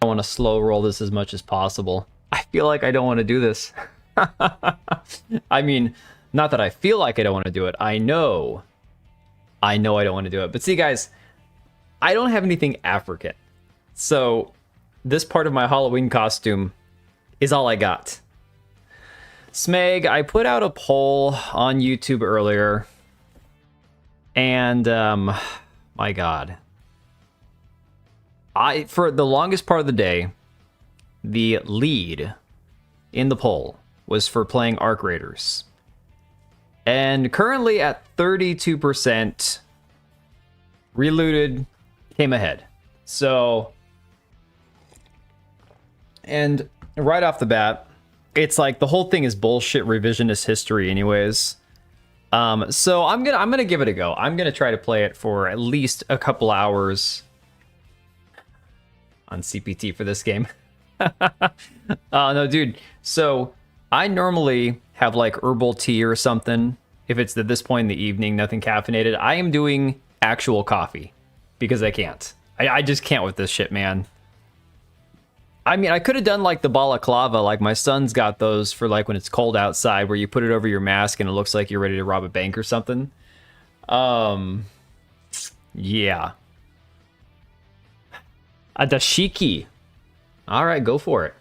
I want to slow roll this as much as possible. I feel like I don't want to do this. I mean, not that I feel like I don't want to do it. I know I don't want to do it. But see, guys, I don't have anything African. So this part of my Halloween costume is all I got. Smeg, I put out a poll on YouTube earlier. And, my God. For the longest part of the day, the lead in the poll was for playing Arc Raiders. And currently at 32%, Relooted came ahead. So, and right off the bat, it's like the whole thing is bullshit revisionist history anyways. So I'm gonna give it a go. I'm gonna try to play it for at least a couple hours on CPT for this game. No, dude. So I normally have like herbal tea or something. If it's at this point in the evening, nothing caffeinated. I am doing actual coffee because I can't. I just can't with this shit, man. I mean, I could have done like the balaclava, like my son's got those for like when it's cold outside, where you put it over your mask and it looks like you're ready to rob a bank or something. Yeah. A dashiki. All right, go for it.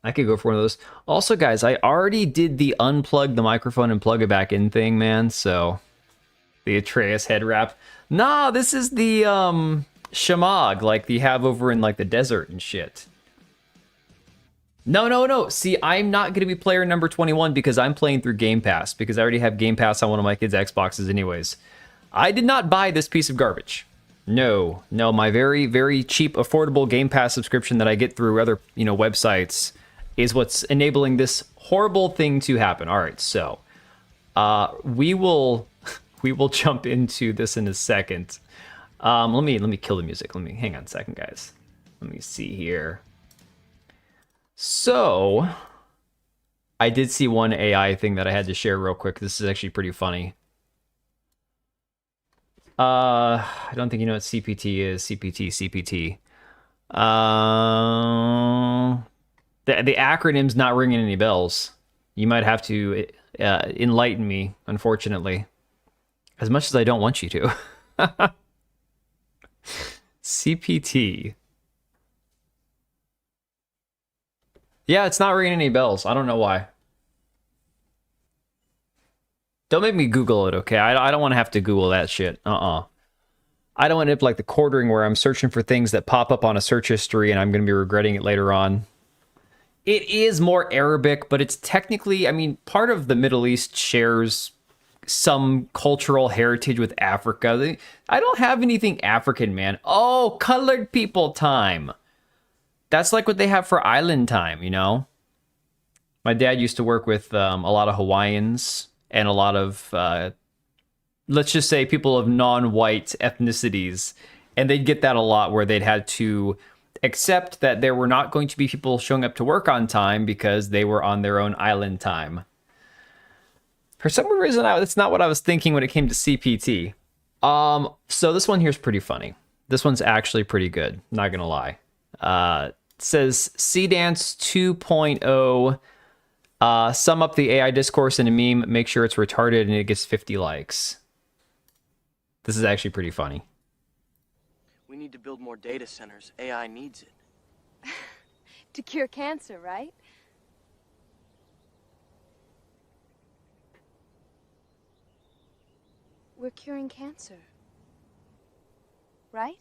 I could go for one of those. Also, guys, I already did the unplug the microphone and plug it back in thing, man. So the Atreus head wrap. Nah, this is the shamag, like you have over in like the desert and shit. No. See, I'm not going to be player number 21 because I'm playing through Game Pass, because I already have Game Pass on one of my kids' Xboxes anyways. I did not buy this piece of garbage. No, my very, very cheap, affordable Game Pass subscription that I get through other, websites is what's enabling this horrible thing to happen. All right, so we will jump into this in a second. Let me kill the music. Hang on a second, guys. Let me see here. So, I did see one AI thing that I had to share real quick. This is actually pretty funny. I don't think you know what CPT is. CPT. The acronym's not ringing any bells. You might have to enlighten me, unfortunately. As much as I don't want you to. CPT. Yeah, it's not ringing any bells. I don't know why. Don't make me Google it, okay? I don't want to have to Google that shit. I don't want to end up like the quartering where I'm searching for things that pop up on a search history and I'm going to be regretting it later on. It is more Arabic, but it's technically, I mean, part of the Middle East shares some cultural heritage with Africa. I don't have anything African, man. Oh, colored people time. That's like what they have for island time, My dad used to work with a lot of Hawaiians and a lot of, let's just say, people of non-white ethnicities. And they'd get that a lot where they'd had to accept that there were not going to be people showing up to work on time because they were on their own island time. For some reason, that's not what I was thinking when it came to CPT. So this one here is pretty funny. This one's actually pretty good, not going to lie. It says C-Dance 2.0, sum up the AI discourse in a meme, make sure it's retarded, and it gets 50 likes. This is actually pretty funny. We need to build more data centers. AI needs it. To cure cancer, right? We're curing cancer. Right?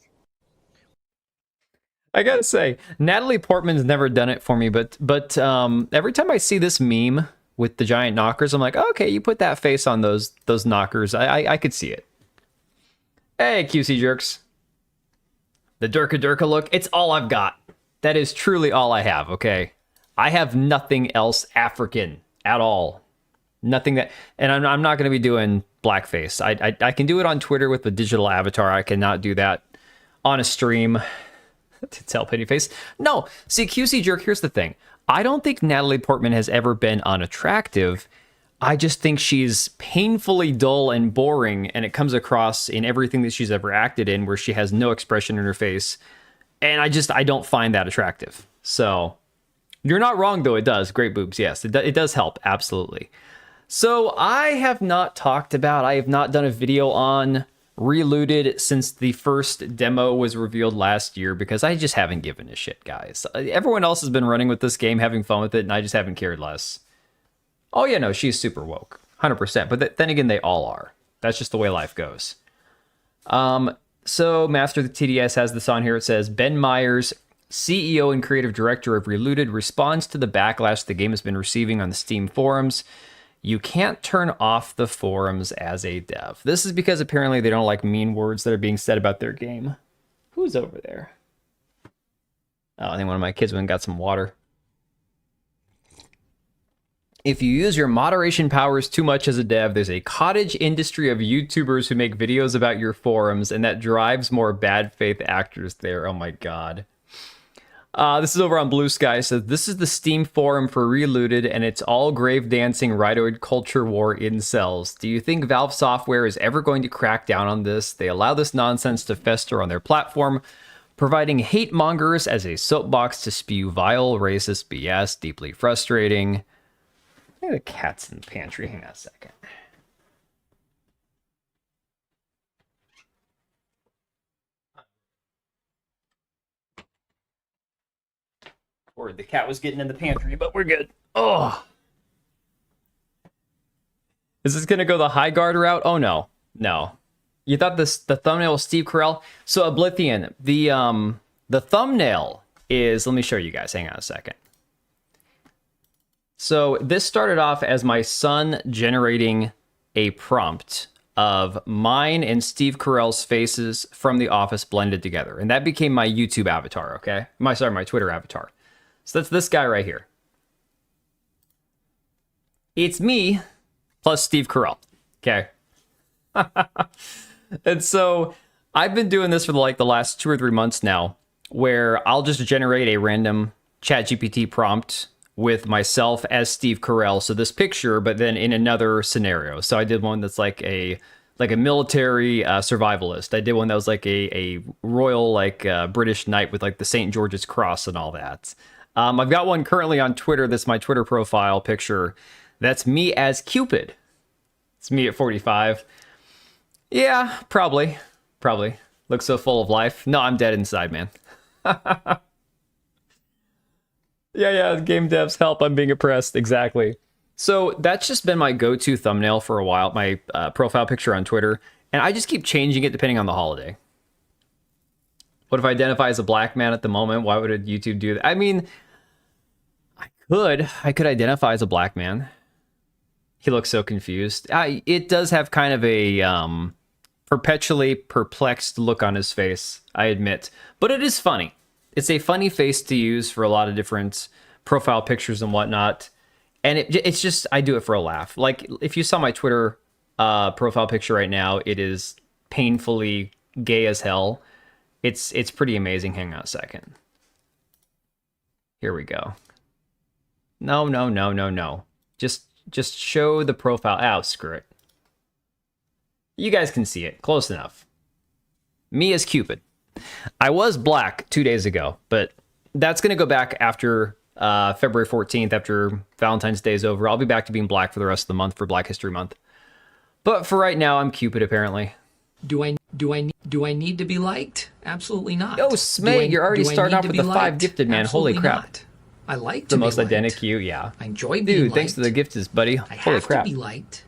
I gotta say, Natalie Portman's never done it for me, but every time I see this meme with the giant knockers, I'm like, okay, you put that face on those knockers. I could see it. Hey, QC jerks. The Durka look, it's all I've got. That is truly all I have, okay? I have nothing else African at all. Nothing that, and I'm not going to be doing blackface. I can do it on Twitter with the digital avatar. I cannot do that on a stream. To tell Penny Face. No, see, QC Jerk, here's the thing. I don't think Natalie Portman has ever been unattractive. I just think she's painfully dull and boring, and it comes across in everything that she's ever acted in, where she has no expression in her face. And I don't find that attractive. So you're not wrong, though. It does. Great boobs. Yes, it does help. Absolutely. So I have not done a video on Relooted since the first demo was revealed last year because I just haven't given a shit, guys. Everyone else has been running with this game, having fun with it, and I just haven't cared less. Oh yeah, no, she's super woke. 100%. But then again, they all are. That's just the way life goes. So Master of the TDS has this on here. It says, Ben Myers, CEO and creative director of Relooted, responds to the backlash the game has been receiving on the Steam forums. You can't turn off the forums as a dev. This is because apparently they don't like mean words that are being said about their game. Who's over there? Oh, I think one of my kids went and got some water. If you use your moderation powers too much as a dev, there's a cottage industry of YouTubers who make videos about your forums, and that drives more bad faith actors there. Oh my god. This is over on Blue Sky. So this is the Steam forum for Relooted, and it's all grave dancing rightoid culture war incels. Do you think Valve Software is ever going to crack down on this? They allow this nonsense to fester on their platform, providing hate mongers as a soapbox to spew vile, racist BS. Deeply frustrating. I think the cat's in the pantry. Hang on a second. Or the cat was getting in the pantry, but we're good. Oh. Is this going to go the Highguard route? Oh, no. No. You thought the thumbnail was Steve Carell? So, Oblivion, the thumbnail is... Let me show you guys. Hang on a second. So, this started off as my son generating a prompt of mine and Steve Carell's faces from The Office blended together. And that became my YouTube avatar, okay? My Twitter avatar. So that's this guy right here. It's me plus Steve Carell. Okay. And so I've been doing this for the last 2 or 3 months now, where I'll just generate a random ChatGPT prompt with myself as Steve Carell. So this picture, but then in another scenario. So I did one that's like a military survivalist. I did one that was like a royal British knight with like the St. George's Cross and all that. I've got one currently on Twitter. That's my Twitter profile picture. That's me as Cupid. It's me at 45. Yeah, probably. Looks so full of life. No, I'm dead inside, man. Yeah, game devs help. I'm being oppressed. Exactly. So that's just been my go-to thumbnail for a while, my profile picture on Twitter. And I just keep changing it depending on the holiday. What if I identify as a black man at the moment? Why would a YouTube do that? I mean... I could identify as a black man. He looks so confused. It does have kind of a perpetually perplexed look on his face, I admit. But it is funny. It's a funny face to use for a lot of different profile pictures and whatnot. And it's just, I do it for a laugh. Like, if you saw my Twitter profile picture right now, it is painfully gay as hell. It's pretty amazing. Hang on a second. Here we go. No. Just show the profile. Oh, screw it. You guys can see it. Close enough. Me as Cupid. I was black 2 days ago, but that's going to go back after February 14th, after Valentine's Day is over. I'll be back to being black for the rest of the month for Black History Month. But for right now, I'm Cupid, apparently. Do I need to be liked? Absolutely not. Oh, Smeg, you're already starting off with the 5 gifted, man. Absolutely Holy crap. Not. I like the most liked. identical you, yeah. I enjoy being Dude, liked. thanks for the gifts, buddy. Holy crap. To be liked.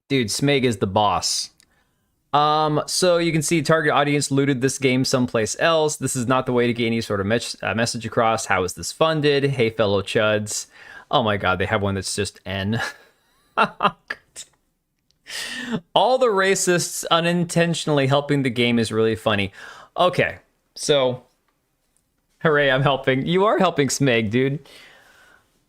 Dude, Smeg is the boss. So you can see target audience looted this game someplace else. This is not the way to get any sort of message across. How is this funded? Hey, fellow chuds. Oh my god, they have one that's just N. All the racists unintentionally helping the game is really funny. Okay, so... Hooray, I'm helping. You are helping Smeg, dude.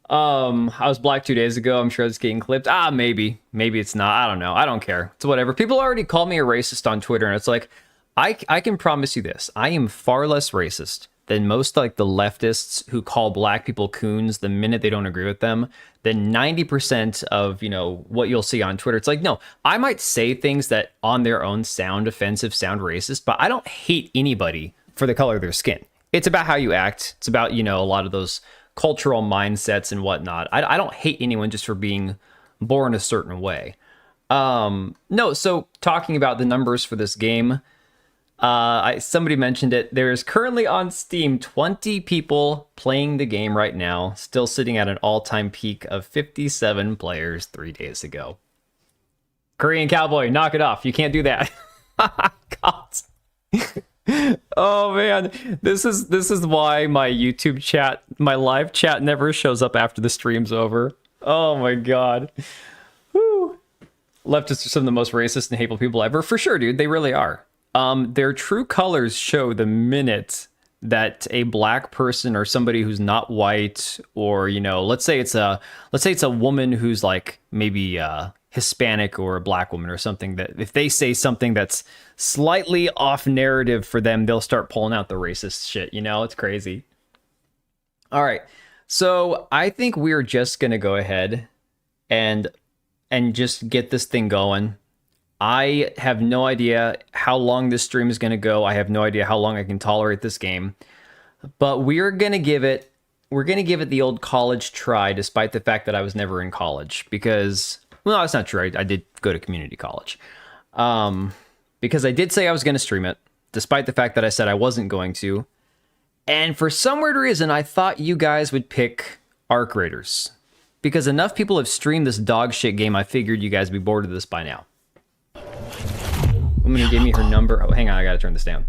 I was black 2 days ago. I'm sure it's getting clipped. Maybe. Maybe it's not. I don't know. I don't care. It's whatever. People already call me a racist on Twitter, and it's like, I can promise you this. I am far less racist than most like the leftists who call black people coons the minute they don't agree with them, then 90% of, you know, what you'll see on Twitter, it's like, no, I might say things that on their own sound offensive, sound racist, but I don't hate anybody for the color of their skin. It's about how you act. It's about, you know, a lot of those cultural mindsets and whatnot. I don't hate anyone just for being born a certain way. No, so talking about the numbers for this game, somebody mentioned it. There's currently on Steam 20 people playing the game right now, still sitting at an all-time peak of 57 players 3 days ago. Korean Cowboy, knock it off. You can't do that. God. Oh man, this is why my YouTube chat, my live chat never shows up after the stream's over. Oh my god. Whew. Leftists are some of the most racist and hateful people ever. For sure, dude. They really are. Their true colors show the minute that a black person or somebody who's not white, or, you know, let's say it's a woman who's like maybe Hispanic or a black woman or something, that if they say something that's slightly off narrative for them, they'll start pulling out the racist shit. You know, it's crazy. All right. So I think we're just going to go ahead and just get this thing going. I have no idea how long this stream is going to go. I have no idea how long I can tolerate this game. But we're going to give it the old college try, despite the fact that I was never in college. Because, well, that's not true. I did go to community college. Because I did say I was going to stream it, despite the fact that I said I wasn't going to. And for some weird reason, I thought you guys would pick Arc Raiders. Because enough people have streamed this dog shit game, I figured you guys would be bored of this by now. Woman who gave me her number. Oh, hang on, I gotta turn this down.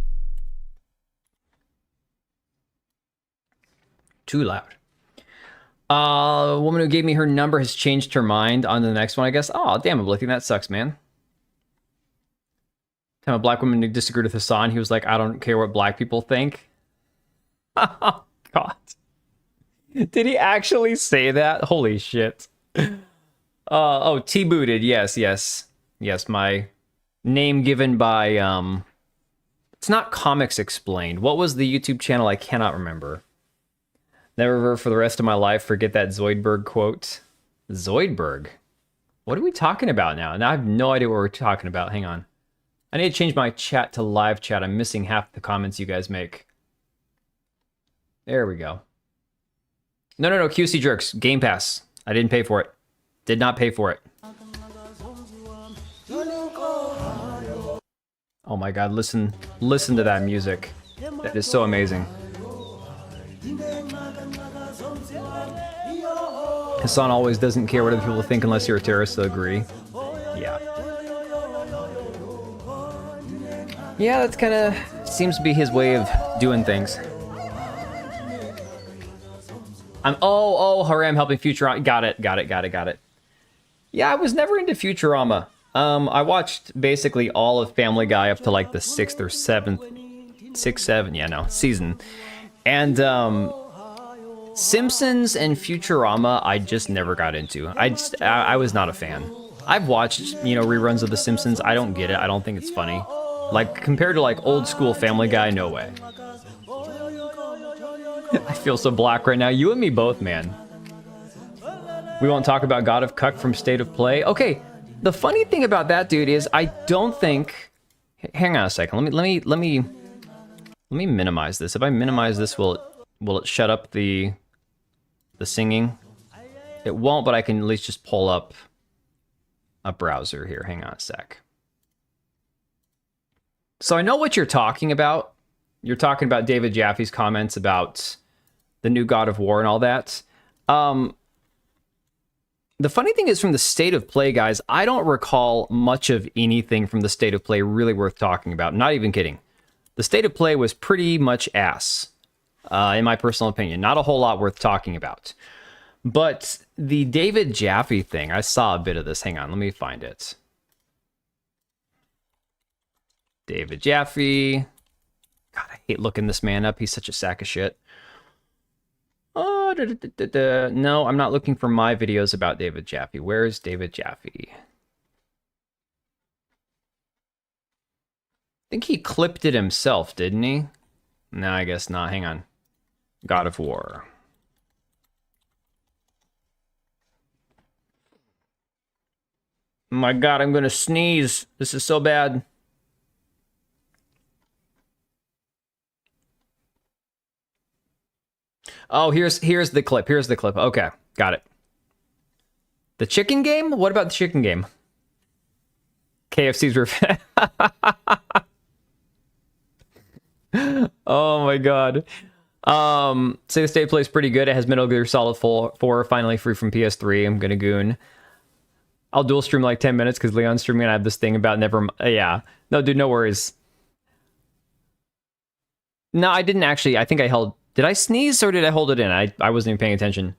Too loud. Woman who gave me her number has changed her mind on to the next one, I guess. Oh, damn it, Blicky, that sucks, man. Time a black woman who disagreed with Hassan, he was like, I don't care what black people think. Oh, God. Did he actually say that? Holy shit. Oh, T-booted. Yes. Yes, my name given by, it's not Comics Explained. What was the YouTube channel? I cannot remember. Never for the rest of my life forget that Zoidberg quote. Zoidberg? What are we talking about now? Now I have no idea what we're talking about. Hang on. I need to change my chat to live chat. I'm missing half the comments you guys make. There we go. No, QC Jerks. Game Pass. I didn't pay for it. Did not pay for it. Oh my god, listen to that music. That is so amazing. Hassan always doesn't care what other people think unless you're a terrorist, so agree. Yeah. Yeah, that's kind of seems to be his way of doing things. Haram helping Futurama. Got it. Yeah, I was never into Futurama. I watched basically all of Family Guy up to like the 6th or 7th, season. And Simpsons and Futurama, I just never got into. I was not a fan. I've watched, reruns of The Simpsons. I don't get it. I don't think it's funny. Like, compared to like old school Family Guy, no way. I feel so black right now. You and me both, man. We won't talk about God of Cuck from State of Play. Okay, the funny thing about that, dude, is I don't think. Hang on a second. Let me minimize this. If I minimize this, will it shut up the singing? It won't, but I can at least just pull up a browser here. Hang on a sec. So I know what you're talking about. You're talking about David Jaffe's comments about the new God of War and all that. The funny thing is, from the State of Play, guys, I don't recall much of anything from the State of Play really worth talking about. Not even kidding. The State of Play was pretty much ass, in my personal opinion. Not a whole lot worth talking about. But the David Jaffe thing, I saw a bit of this. Hang on, let me find it. David Jaffe. God, I hate looking this man up. He's such a sack of shit. Oh, no, I'm not looking for my videos about David Jaffe. Where's David Jaffe? I think he clipped it himself, didn't he? No, I guess not. Hang on. God of War. My God, I'm gonna sneeze. This is so bad. Oh, here's the clip. Here's the clip. Okay, got it. The chicken game? What about the chicken game? KFC's revenge. Oh my God. State of State plays pretty good. It has Metal Gear Solid 4 finally free from PS3. I'm gonna goon. I'll dual stream like 10 minutes because Leon's streaming and I have this thing about never... yeah. No, dude, no worries. No, I didn't actually. I think I held... Did I sneeze or did I hold it in? I wasn't even paying attention.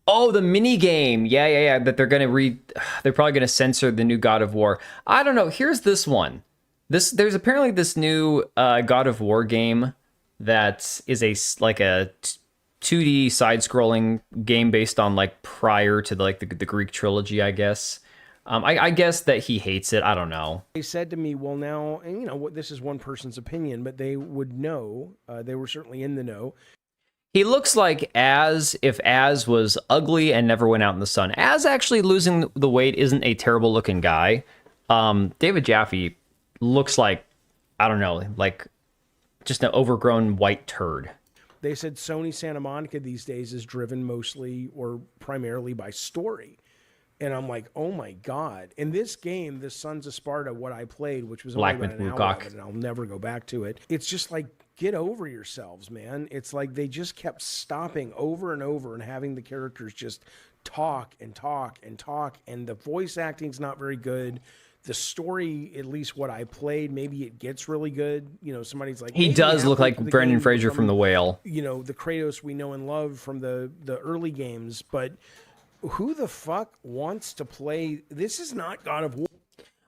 Oh, the mini game. Yeah. That they're gonna they're probably gonna censor the new God of War. I don't know. Here's this one. There's apparently this new God of War game that is a 2D side-scrolling game based on like prior to the Greek trilogy, I guess. I guess that he hates it. I don't know. They said to me, well, now, and you know, this is one person's opinion, but they would know. They were certainly in the know. He looks like if Az was ugly and never went out in the sun. Az actually losing the weight isn't a terrible looking guy. David Jaffe looks like, I don't know, like just an overgrown white turd. They said Sony Santa Monica these days is driven mostly or primarily by story. And I'm like, oh my God. In this game, the Sons of Sparta, what I played, which was only about an hour of it, and I'll never go back to it. It's just like, get over yourselves, man. It's like they just kept stopping over and over and having the characters just talk and talk and talk. And the voice acting's not very good. The story, at least what I played, maybe it gets really good. You know, somebody's like... He does look like Brendan Fraser from The Whale. You know, the Kratos we know and love from the early games, but... Who the fuck wants to play? This is not God of War.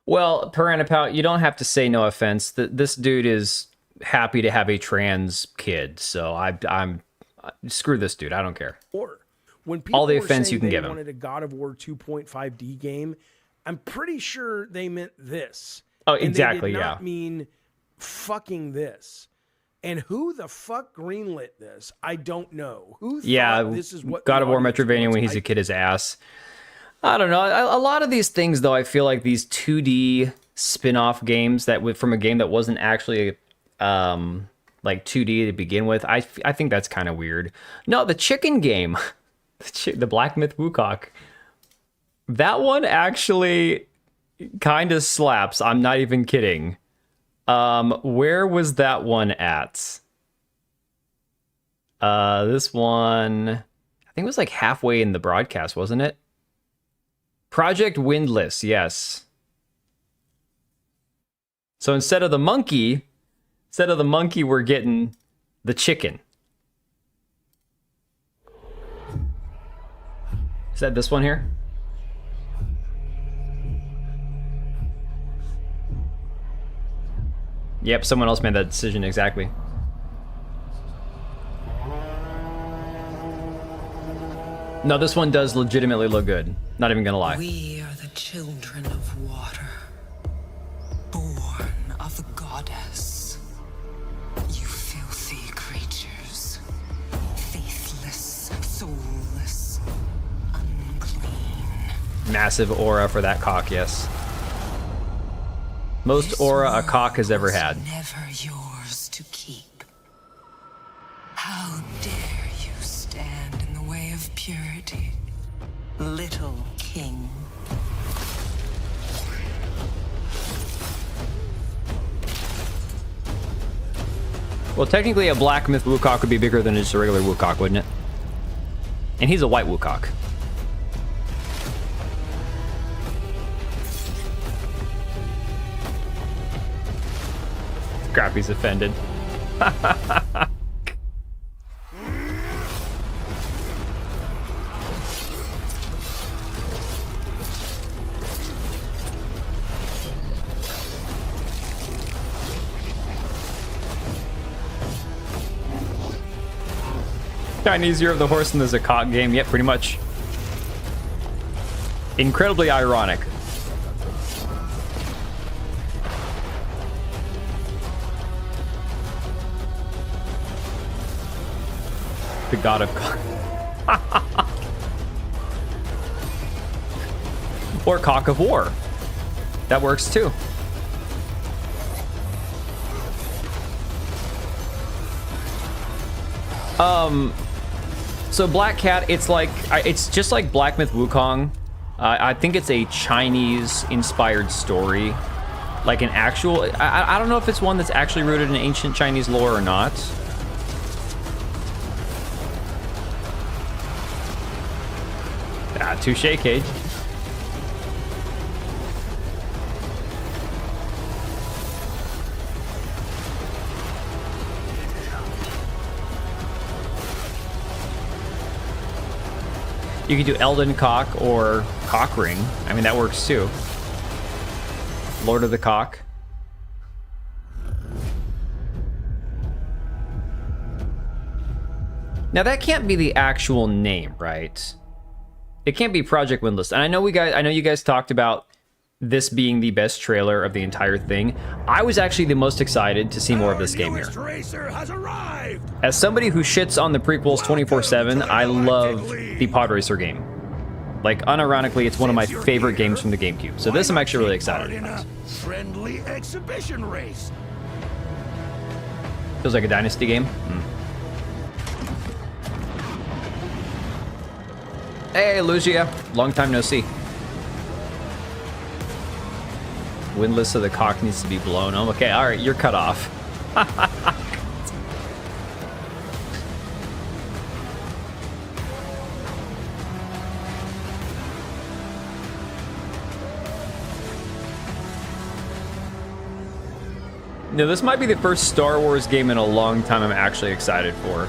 Well, Piranha, you don't have to say no offense. This dude is happy to have a trans kid, so I'm screw this dude. I don't care. When people all the offense you can give him. Wanted a God of War 2.5D game, I'm pretty sure they meant this. Oh, exactly. And they did not yeah. mean fucking this. And who the fuck greenlit this? I don't know. Who thought this is what God of War Metroidvania when he's a kid is ass. I don't know. A lot of these things, though, I feel like these 2D spin-off games from a game that wasn't actually like 2D to begin with, I think that's kind of weird. No, the chicken game, the Black Myth Wukong, that one actually kind of slaps. I'm not even kidding. Where was that one at? This one, I think it was like halfway in the broadcast, wasn't it? Project Windless, yes. So instead of the monkey, we're getting the chicken. Is that this one here? Yep, someone else made that decision, exactly. No, this one does legitimately look good. Not even gonna lie. We are the children of water, born of the goddess. You filthy creatures, faithless, soulless, unclean. Massive aura for that cock, yes. Most aura a cock has ever had. Never yours to keep. How dare you stand in the way of purity, little king? Well, technically a Black Myth Wukong would be bigger than just a regular Wukong, wouldn't it? And he's a white Wukong. Crap, he's offended. Chinese Year of the Horse in the Zakat game. Yep, pretty much. Incredibly ironic. The god of or cock of war. That works too. So Black Cat, it's like, it's just like Black Myth Wukong. I think it's a Chinese-inspired story. Like an actual, I don't know if it's one that's actually rooted in ancient Chinese lore or not. Ah, touche, Cage. You can do Elden Cock or Cock Ring. I mean, that works too. Lord of the Cock. Now that can't be the actual name, right? It can't be Project Windless. And I know you guys talked about this being the best trailer of the entire thing. I was actually the most excited to see more of this game here. As somebody who shits on the prequels 24/7, I love the Pod Racer game. Like, unironically, it's one of my favorite games from the GameCube. So this I'm actually really excited about. Friendly exhibition race. Feels like a Dynasty game. Hey, Lucia. Long time no see. Windlass of the cock needs to be blown. Oh, okay, all right, you're cut off. No, this might be the first Star Wars game in a long time I'm actually excited for.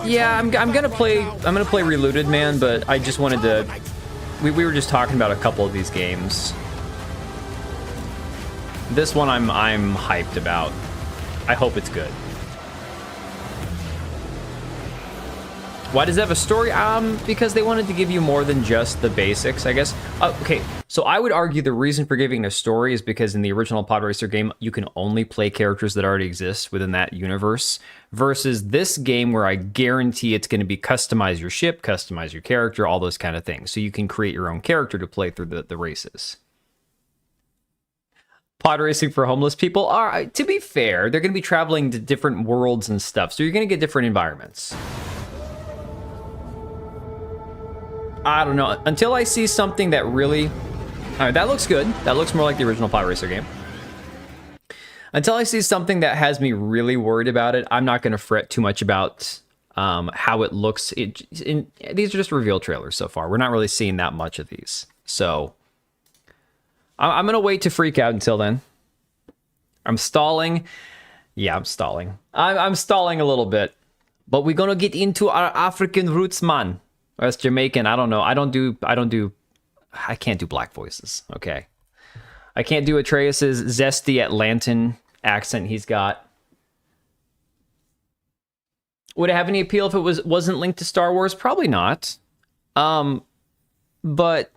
Yeah, I'm gonna play Relooted, man, but I just wanted to, we were just talking about a couple of these games. This one I'm hyped about. I hope it's good. Why does it have a story? Because they wanted to give you more than just the basics, I guess. Okay, so I would argue the reason for giving a story is because in the original Pod Racer game, you can only play characters that already exist within that universe, versus this game where I guarantee it's going to be customize your ship, customize your character, all those kind of things. So you can create your own character to play through the races. Pod racing for homeless people? All right, to be fair, they're going to be traveling to different worlds and stuff, so you're going to get different environments. I don't know. Until I see something that really... All right, that looks good. That looks more like the original Pod Racer game. Until I see something that has me really worried about it, I'm not going to fret too much about how it looks. These are just reveal trailers so far. We're not really seeing that much of these. So I'm going to wait to freak out until then. I'm stalling. Yeah, I'm stalling. I'm stalling a little bit. But we're going to get into our African roots, man. Or that's Jamaican. I don't know. I can't do black voices. Okay. I can't do Atreus's zesty Atlantan accent he's got. Would it have any appeal if it wasn't linked to Star Wars? Probably not. But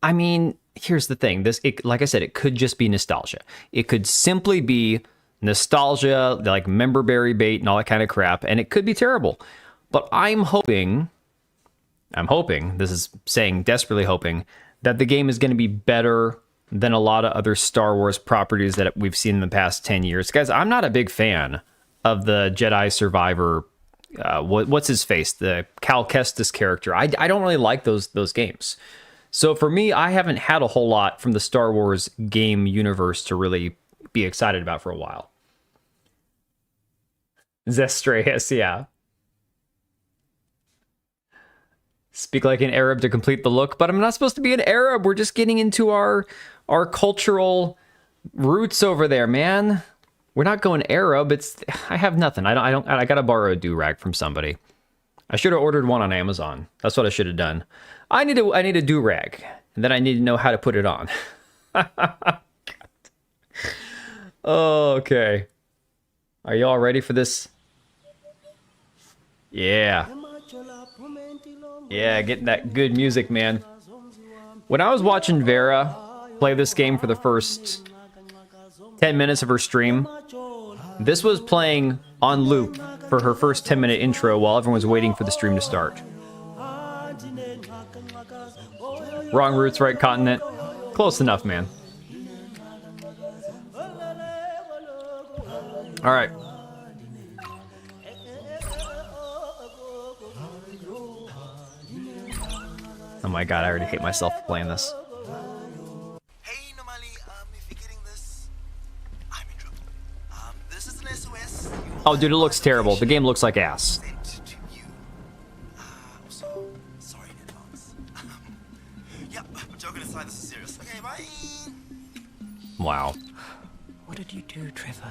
I mean, here's the thing. Like I said, it could just be nostalgia. It could simply be nostalgia, like member berry bait and all that kind of crap, and it could be terrible. But I'm hoping, this is saying desperately hoping, that the game is going to be better than a lot of other Star Wars properties that we've seen in the past 10 years. Guys, I'm not a big fan of the Jedi Survivor, what's his face? The Cal Kestis character. I don't really like those games. So for me, I haven't had a whole lot from the Star Wars game universe to really be excited about for a while. Zestreus, yeah. Speak like an Arab to complete the look, but I'm not supposed to be an Arab. We're just getting into our cultural roots over there, man. We're not going Arab. I have nothing. I gotta borrow a do-rag from somebody. I should have ordered one on Amazon. That's what I should have done. I need a do-rag, and then I need to know how to put it on. Okay. Are you all ready for this? Yeah. Yeah, getting that good music, man. When I was watching Vera play this game for the first 10 minutes of her stream, This was playing on loop for her first 10-minute intro while everyone was waiting for the stream to start. Wrong roots, right continent. Close enough, man. All right. Oh my god, I already hate myself for playing this. Hey, normally, if you're getting this, I'm in trouble. This is an SOS. Oh, dude, it looks terrible. The game looks like ass. Sent to you. So, sorry in advance. Yeah, but joking aside, this is serious. Okay, bye. Wow. What did you do, Trevor?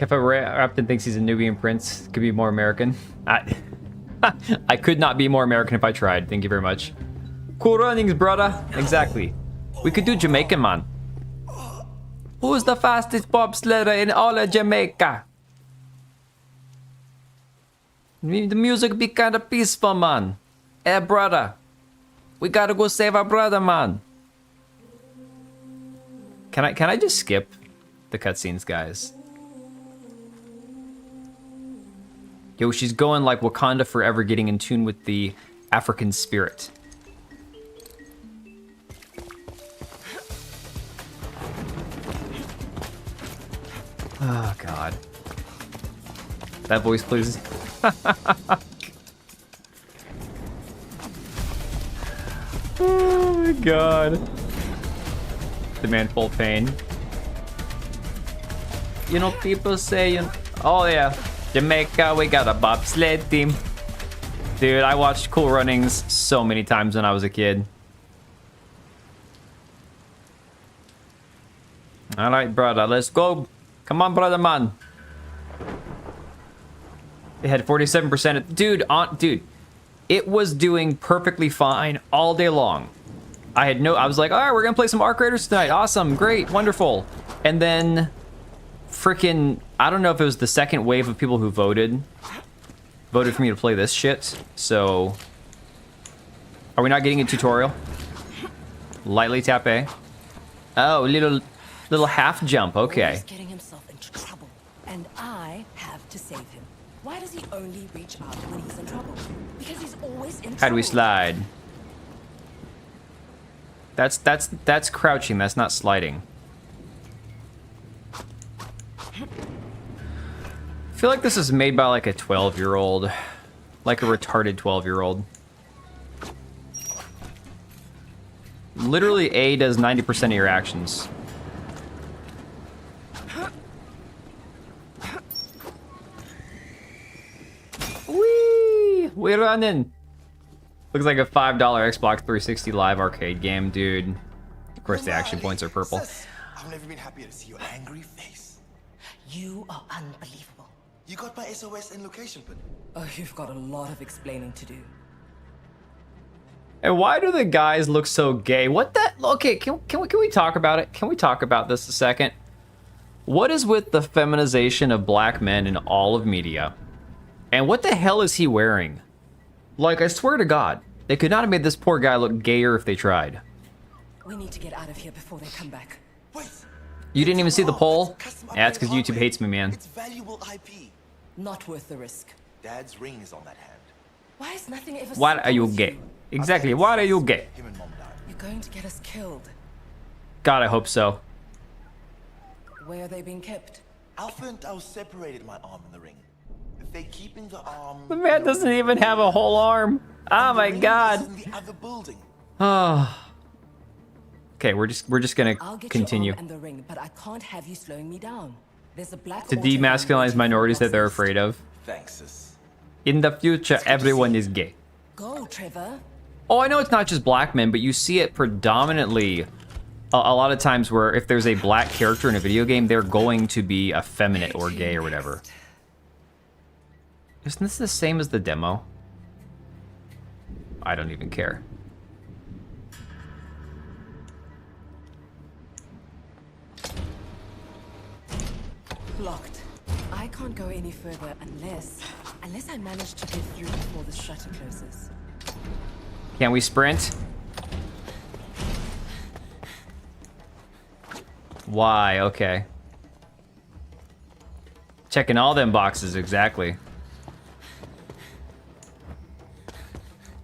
If Rapton thinks he's a Nubian prince, could be more American. I could not be more American if I tried. Thank you very much. Cool runnings, brother. Exactly. We could do Jamaican, man. Who's the fastest bobsledder in all of Jamaica? The music be kind of peaceful, man. Hey, brother. We gotta go save our brother, man. Can I just skip the cutscenes, guys? Yo, she's going like Wakanda forever, getting in tune with the African spirit. Oh, God. That voice, please. Oh, my God. The man full pain. You know, people say, oh, yeah. Jamaica, we got a bobsled team. Dude, I watched Cool Runnings so many times when I was a kid. All right, brother, let's go. Come on, brother, man. It had 47%. Dude, it was doing perfectly fine all day long. I was like, all right, we're gonna play some Arc Raiders tonight. Awesome, great, wonderful. And then freaking, I don't know if it was the second wave of people who voted for me to play this shit. So, are we not getting a tutorial? Lightly tap A. Oh, little half jump. Okay. He's getting himself into trouble, and I have to save him. Why does he only reach out when he's in trouble? Because he's always in trouble. How do we slide? That's crouching. That's not sliding. I feel like this is made by like a 12-year-old, like a retarded 12-year-old. Literally, A does 90% of your actions. Whee! We're running. Looks like a $5 Xbox 360 Live arcade game, dude. Of course, the action points are purple. I've never been happier to see your angry face. You are unbelievable. You got my SOS and location, but Oh, you've got a lot of explaining to do. And why do the guys look so gay? What the? Okay, can we talk about it? Can we talk about this a second? What is with the feminization of black men in all of media? And what the hell is he wearing? Like, I swear to God, they could not have made this poor guy look gayer if they tried. We need to get out of here before they come back. wait. You didn't even see the poll? It's custom Yeah, it's because upgrade YouTube hardware. hates me, man. It's valuable IP. Not worth the risk. Dad's ring is on that hand. Why is nothing ever Why simple are you with gay? Exactly, why are you gay? Him and Mom died. You're going to get us killed. God, I hope so. Where are they being kept? Alpha and Tau separated my arm in the ring. They're keeping the arm. The man doesn't even have a whole arm. Oh my God. In the other building. Oh. Okay, we're just gonna I'll get continue your arm and the ring, but I can't have you slowing me down. There's a black to auto gun demasculinize waiting minorities for that they're us. afraid of. Thanks, sis. In the future, everyone is gay. Go, Trevor. Oh, I know it's not just black men, but you see it predominantly a lot of times where if there's a black character in a video game, they're going to be effeminate or gay or whatever. Isn't this the same as the demo? I don't even care. Locked. I can't go any further unless I manage to get through before the shutter closes. Can we sprint? Why? Okay. Checking all them boxes, exactly.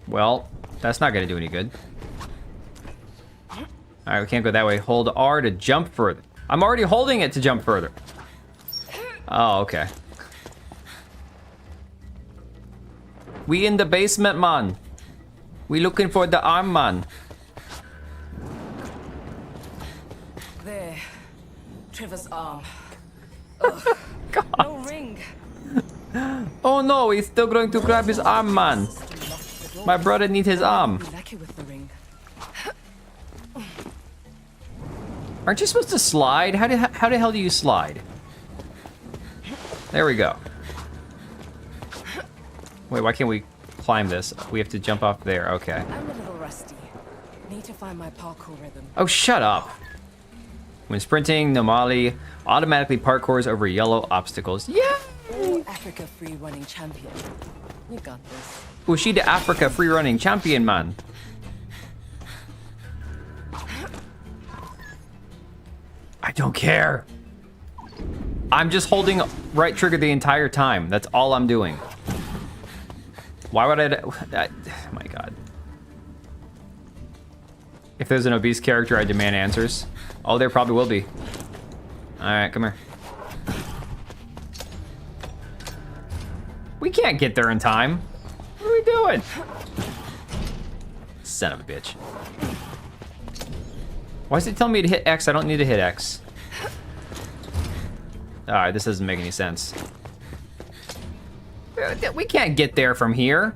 Well, that's not gonna do any good. Alright, we can't go that way. Hold R to jump further. I'm already holding it to jump further. Oh, okay. We in the basement, man. We looking for the arm, man. There. Trevor's arm. Ugh. God. No ring. Oh no, he's still going to grab his arm, man. My brother needs his arm. Be lucky with the ring. Aren't you supposed to slide? How the hell do you slide? There we go. Wait, why can't we climb this? We have to jump off there. Okay. I'm a little rusty. Need to find my parkour rhythm. Oh, shut up. When sprinting, Nomali automatically parkours over yellow obstacles. Yeah! All Africa free running champion. You got this. Oh, she the Africa free running champion, man. I don't care. I'm just holding right trigger the entire time. That's all I'm doing. Why would I? Oh my god. If there's an obese character, I demand answers. Oh, there probably will be. Alright, come here. We can't get there in time. What are we doing? Son of a bitch. Why is it telling me to hit X? I don't need to hit X. Alright, this doesn't make any sense. We can't get there from here.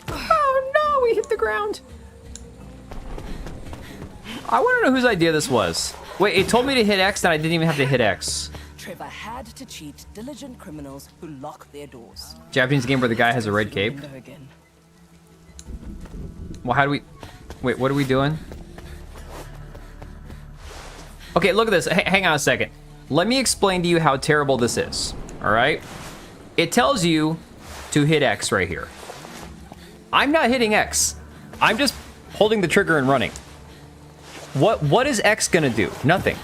Oh no, we hit the ground. I want to know whose idea this was. Wait, it told me to hit X and I didn't even have to hit X. Trevor had to cheat diligent criminals who lock their doors. Japanese game where the guy has a red cape. Again. Well, how do we... Wait, what are we doing? Okay, look at this. Hang on a second. Let me explain to you how terrible this is. All right? It tells you to hit X right here. I'm not hitting X. I'm just holding the trigger and running. What is X gonna do? Nothing.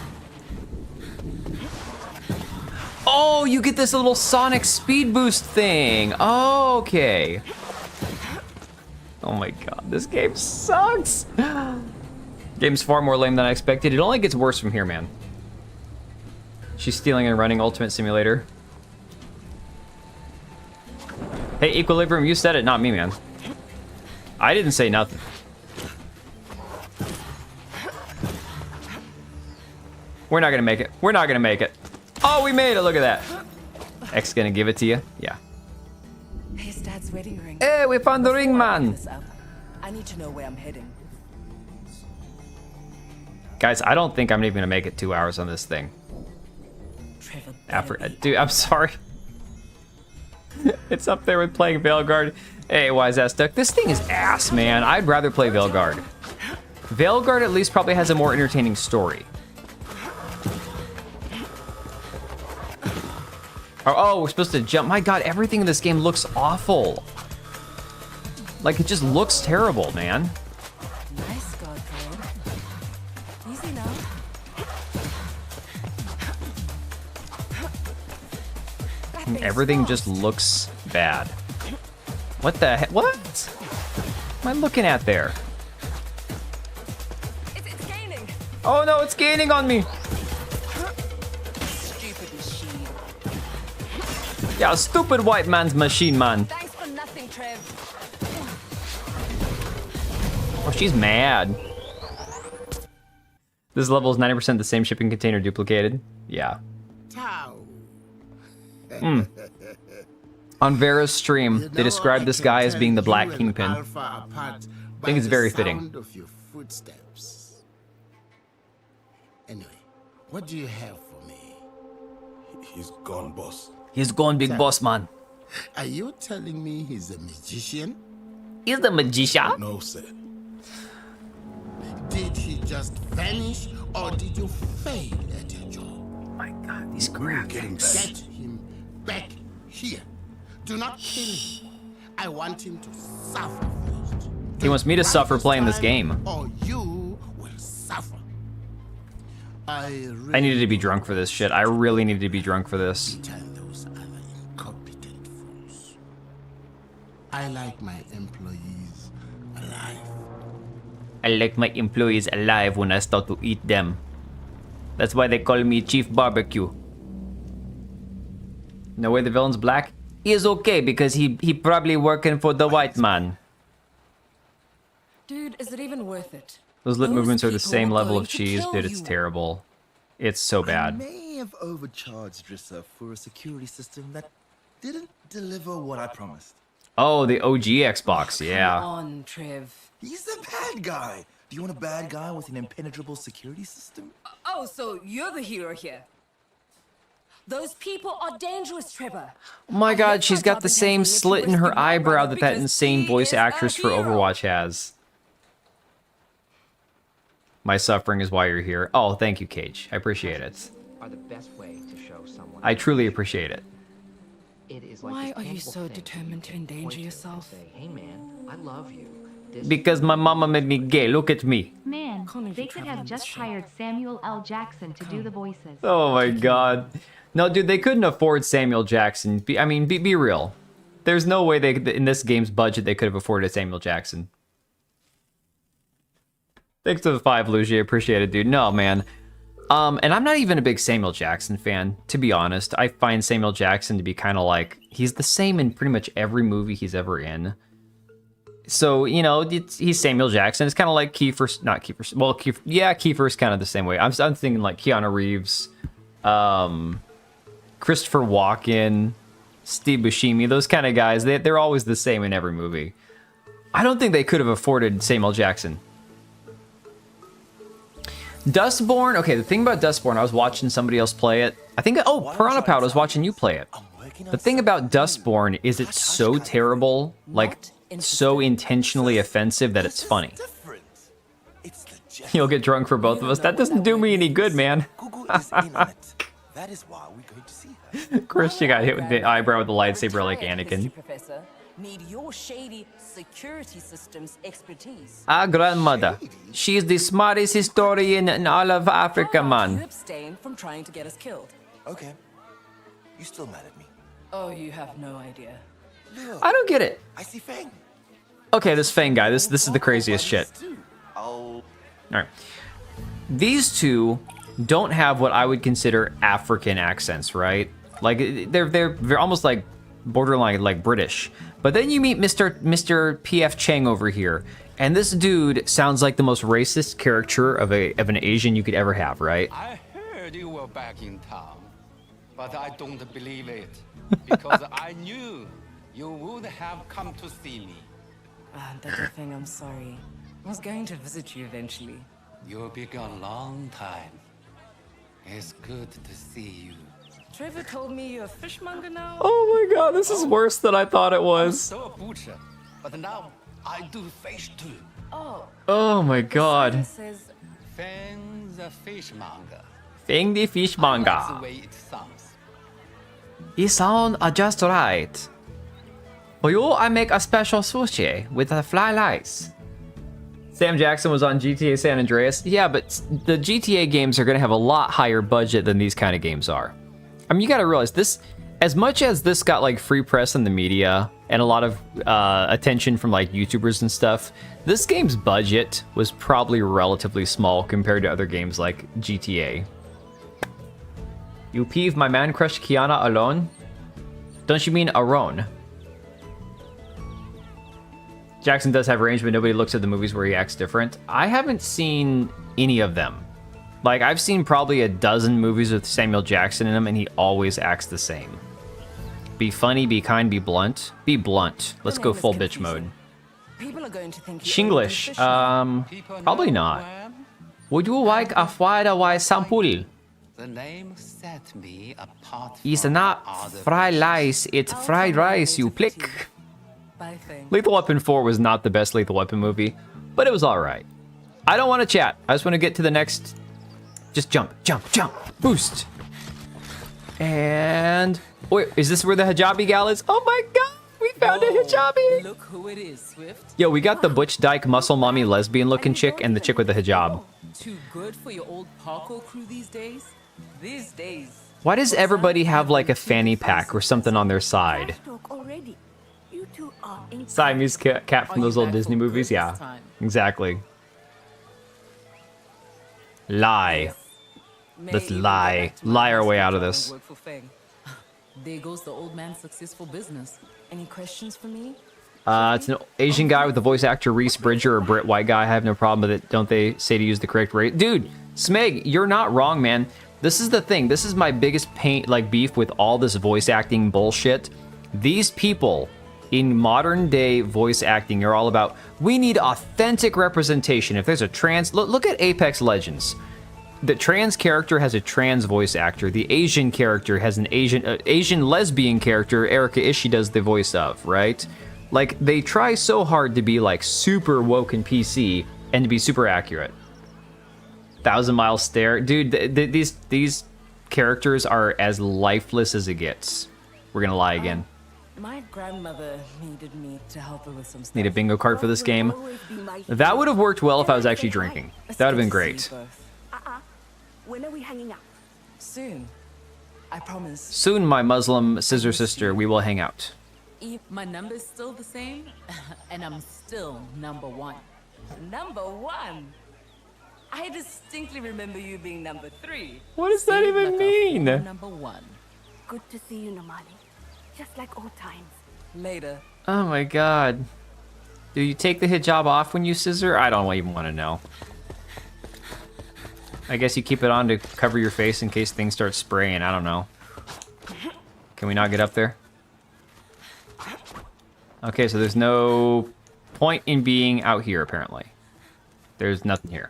Oh, you get this little sonic speed boost thing. Oh, okay. Oh my god, this game sucks. Game's far more lame than I expected. It only gets worse from here, man. She's stealing and running Ultimate Simulator. Hey, Equilibrium, you said it, not me, man. I didn't say nothing. We're not gonna make it. We're not gonna make it. Oh, we made it. Look at that. X gonna give it to you? Yeah. Here's Dad's wedding ring. Hey, we found the ring, Before I man. pick this up, I need to know where I'm heading. Guys, I don't think I'm even gonna make it 2 hours on this thing. Trevor. Dude, I'm sorry. It's up there with playing Veilguard. Hey, why is that stuck? This thing is ass, man. I'd rather play Veilguard. Veilguard at least probably has a more entertaining story. Oh, we're supposed to jump. My god, everything in this game looks awful. Like, it just looks terrible, man. Nice guardrail. Easy now. Everything just looks bad. What the heck? What am I looking at there? It's gaining. Oh no, it's gaining on me. Stupid machine. Yeah, stupid white man's machine, man. Thanks for nothing, Trev. Oh, she's mad. This level is 90% the same shipping container duplicated. Yeah. On Vera's stream, they described this guy as being the Black Kingpin. I think it's very fitting. Of your footsteps. Anyway, what do you have for me? He's gone, boss. He's gone, big boss, man. Are you telling me he's a magician? He's the magician? No, sir. Did he just vanish, or did you fail at your job? Oh my god, these We're getting graphics. back. Get him back here. Do not kill him. I want him to suffer first. He wants me to suffer playing this game. Or you will suffer. I needed to be drunk for this shit. I really needed to be drunk for this. tell those other incompetent fools. I like my employees alive. I like my employees alive when I start to eat them. That's why they call me Chief Barbecue. No way the villain's black? He is okay because he probably working for the white man. Dude, is it even worth it? Those lip movements are the people same are level going of to cheese, kill dude. It's you. terrible. It's so I bad. may have overcharged Drissa for a security system that didn't deliver what I promised. Oh, the OG Xbox, yeah. Come on, Trev. He's the bad guy. Do you want a bad guy with an impenetrable security system? Oh, so you're the hero here. Those people are dangerous, Trevor. Oh my god, she's got the same slit in her eyebrow that that insane voice actress for Overwatch has. My suffering is why you're here. Oh, thank you, Cage. I appreciate it. Are the best way to show someone. I truly appreciate it. It is like Why this are you tangible so thing determined to you can endanger point to and yourself? Say, hey man, I love you. This Because my mama made me gay. Look at me. Man, Can't they even could travel have on just this ship. hired Samuel L. Jackson to do the voices. Oh my god. No, dude, they couldn't afford Samuel Jackson. I mean, be real. There's no way they in this game's budget they could have afforded Samuel Jackson. Thanks to the 5, Luigi. I appreciate it, dude. No, man. And I'm not even a big Samuel Jackson fan, to be honest. I find Samuel Jackson to be kind of like, he's the same in pretty much every movie he's ever in. So, you know, he's Samuel Jackson. It's kind of like Kiefer, not Kiefer, well, Kiefer's kind of the same way. I'm thinking like Keanu Reeves, Christopher Walken, Steve Buscemi, those kind of guys. They're always the same in every movie. I don't think they could have afforded Samuel Jackson. Dustborn. Okay, the thing about Dustborn, I was watching somebody else play it. I think, oh, Piranha Powder, I was watching you play it. The thing about Dustborn is it's so terrible, like so intentionally offensive that it's funny. You'll get drunk for both of us. That doesn't do me any good, man. Google is in on it. That is why we're going to see her. Christian got hit with the eyebrow with the lightsaber like Anakin. Professor, need your shady security systems expertise. Our grandmother. She is the smartest historian in all of Africa, You man. abstain from trying to get us killed. Okay. You still mad at me? Oh, you have no idea. Look, I don't get it. I see Fang. Okay, this Fang guy, this is the craziest shit. Oh, Alright. These two don't have what I would consider African accents, right? Like they're almost like borderline like British. But then you meet Mr. P.F. Chang over here, and this dude sounds like the most racist caricature of an Asian you could ever have, right? I heard you were back in town, but I don't believe it because I knew you would have come to see me. Dr. Feng, I'm sorry. I was going to visit you eventually. You'll be gone a long time. It's good to see you. Trevor told me you're a fishmonger now. Oh my god, this is worse than I thought it was. So a butcher, but now I do fish too. Oh, Oh my god. it says Fang the fishmonger. Fang the That's the fishmonger. way it sounds. You sound just right. For you, I make a special sushi with a fly lice. Sam Jackson was on GTA San Andreas. Yeah, but the GTA games are going to have a lot higher budget than these kind of games are. I mean, you got to realize this, as much as this got like free press in the media and a lot of attention from like YouTubers and stuff, this game's budget was probably relatively small compared to other games like GTA. You peeve my man crush Kiana alone? Don't you mean Aron? Jackson does have range, but nobody looks at the movies where he acts different. I haven't seen any of them. Like, I've seen probably a dozen movies with Samuel Jackson in them, and he always acts the same. Be funny, be kind, be blunt. Be blunt. Let's go full bitch mode. people are going to think Shinglish. People Probably know not. who I am? Would you like a fried rice sample? The name set me apart It's from not other fried rice, it's fried rice, you plick. Bye, thing. Lethal Weapon 4 was not the best Lethal Weapon movie, but it was alright. I don't want to chat. I just want to get to the next... Just jump, jump, jump, boost. And... Wait, is this where the hijabi gal is? Oh my god, we found a hijabi. Look who it is, Swift. Yo, we got the butch dyke muscle mommy lesbian looking chick and the chick with the hijab. Too good for your old parkour crew these days? These days. Why does everybody have like a fanny pack or something on their side? Siamese cat from those old Disney movies? Yeah, exactly. Lie. Let's lie. Lie our way out of this. There goes the old man's successful business. Any questions for me? It's an Asian guy with the voice actor Reese Bridger, or a Brit white guy. I have no problem with it. Don't they say to use the correct rate? Dude, Smeg, you're not wrong, man. This is the thing. This is my biggest beef with all this voice acting bullshit. These people in modern day voice acting are all about, we need authentic representation. If there's a trans, look at Apex Legends. The trans character has a trans voice actor. The Asian character has an Asian lesbian character. Erika Ishii does the voice of, right? Like, they try so hard to be like super woke and PC and to be super accurate. 1,000 Mile Stare, dude. These characters are as lifeless as it gets. We're gonna lie again. My grandmother needed me to help her with some stuff. Need a bingo card for this game. That would have worked well if I was actually drinking. That would have been great. When are we hanging out? Soon. I promise. Soon, my Muslim scissor sister, we will hang out. My number's still the same, and I'm still #1. #1? I distinctly remember you being #3. What does that even mean? #1. Good to see you, Nomani. Just like old times. Later. Oh my god. Do you take the hijab off when you scissor? I don't even want to know. I guess you keep it on to cover your face in case things start spraying. I don't know. Can we not get up there? Okay, so there's no point in being out here, apparently. There's nothing here.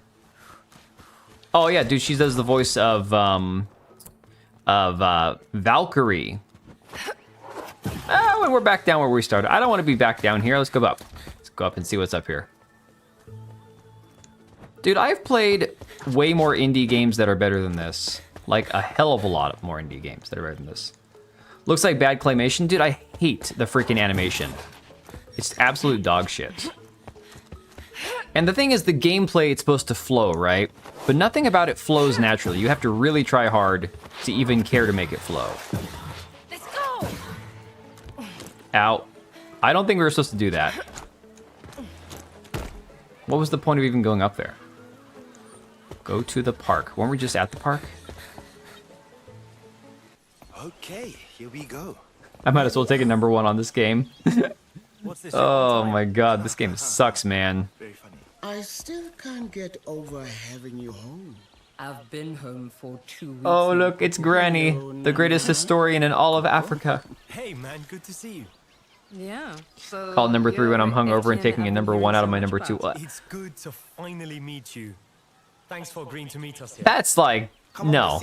Oh yeah, dude, she does the voice of Valkyrie. Oh, and we're back down where we started. I don't want to be back down here. Let's go up. Let's go up and see what's up here. Dude, I've played way more indie games that are better than this. Like, a hell of a lot of more indie games that are better than this. Looks like bad claymation. Dude, I hate the freaking animation. It's absolute dog shit. And the thing is, the gameplay, it's supposed to flow, right? But nothing about it flows naturally. You have to really try hard to even care to make it flow. Let's go! Ow. I don't think we were supposed to do that. What was the point of even going up there? Go to the park. Weren't we just at the park? Okay, here we go. I might as well take a #1 on this game. Oh my god, this game sucks, man. I still can't get over having you home. I've been home for 2 weeks. Oh look, it's Granny, the greatest historian in all of Africa. Hey man, good to see you. Yeah. So Call it #3 when I'm hungover and taking a #1 out of my #2. It's good to finally meet you. Thanks for agreeing to meet us here. That's like, no.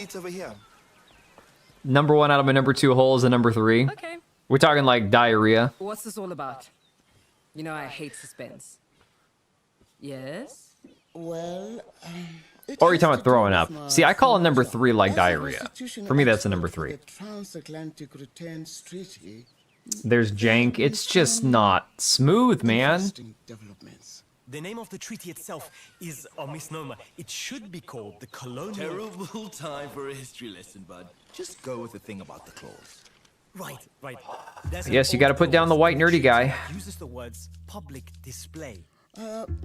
#1 out of my #2 hole is a #3. Okay. We're talking like diarrhea. What's this all about? You know I hate suspense. Yes? Well, Or are you talking about throwing up? See, I call a #3 like diarrhea. For me, that's a #3. Transatlantic Returns Treaty. There's jank. It's just not smooth, man. The name of the treaty itself is a misnomer. It should be called the colonial... Terrible time for a history lesson, bud. Just go with the thing about the clause. Right. I guess you gotta put down the white nerdy guy. Uses the words public display.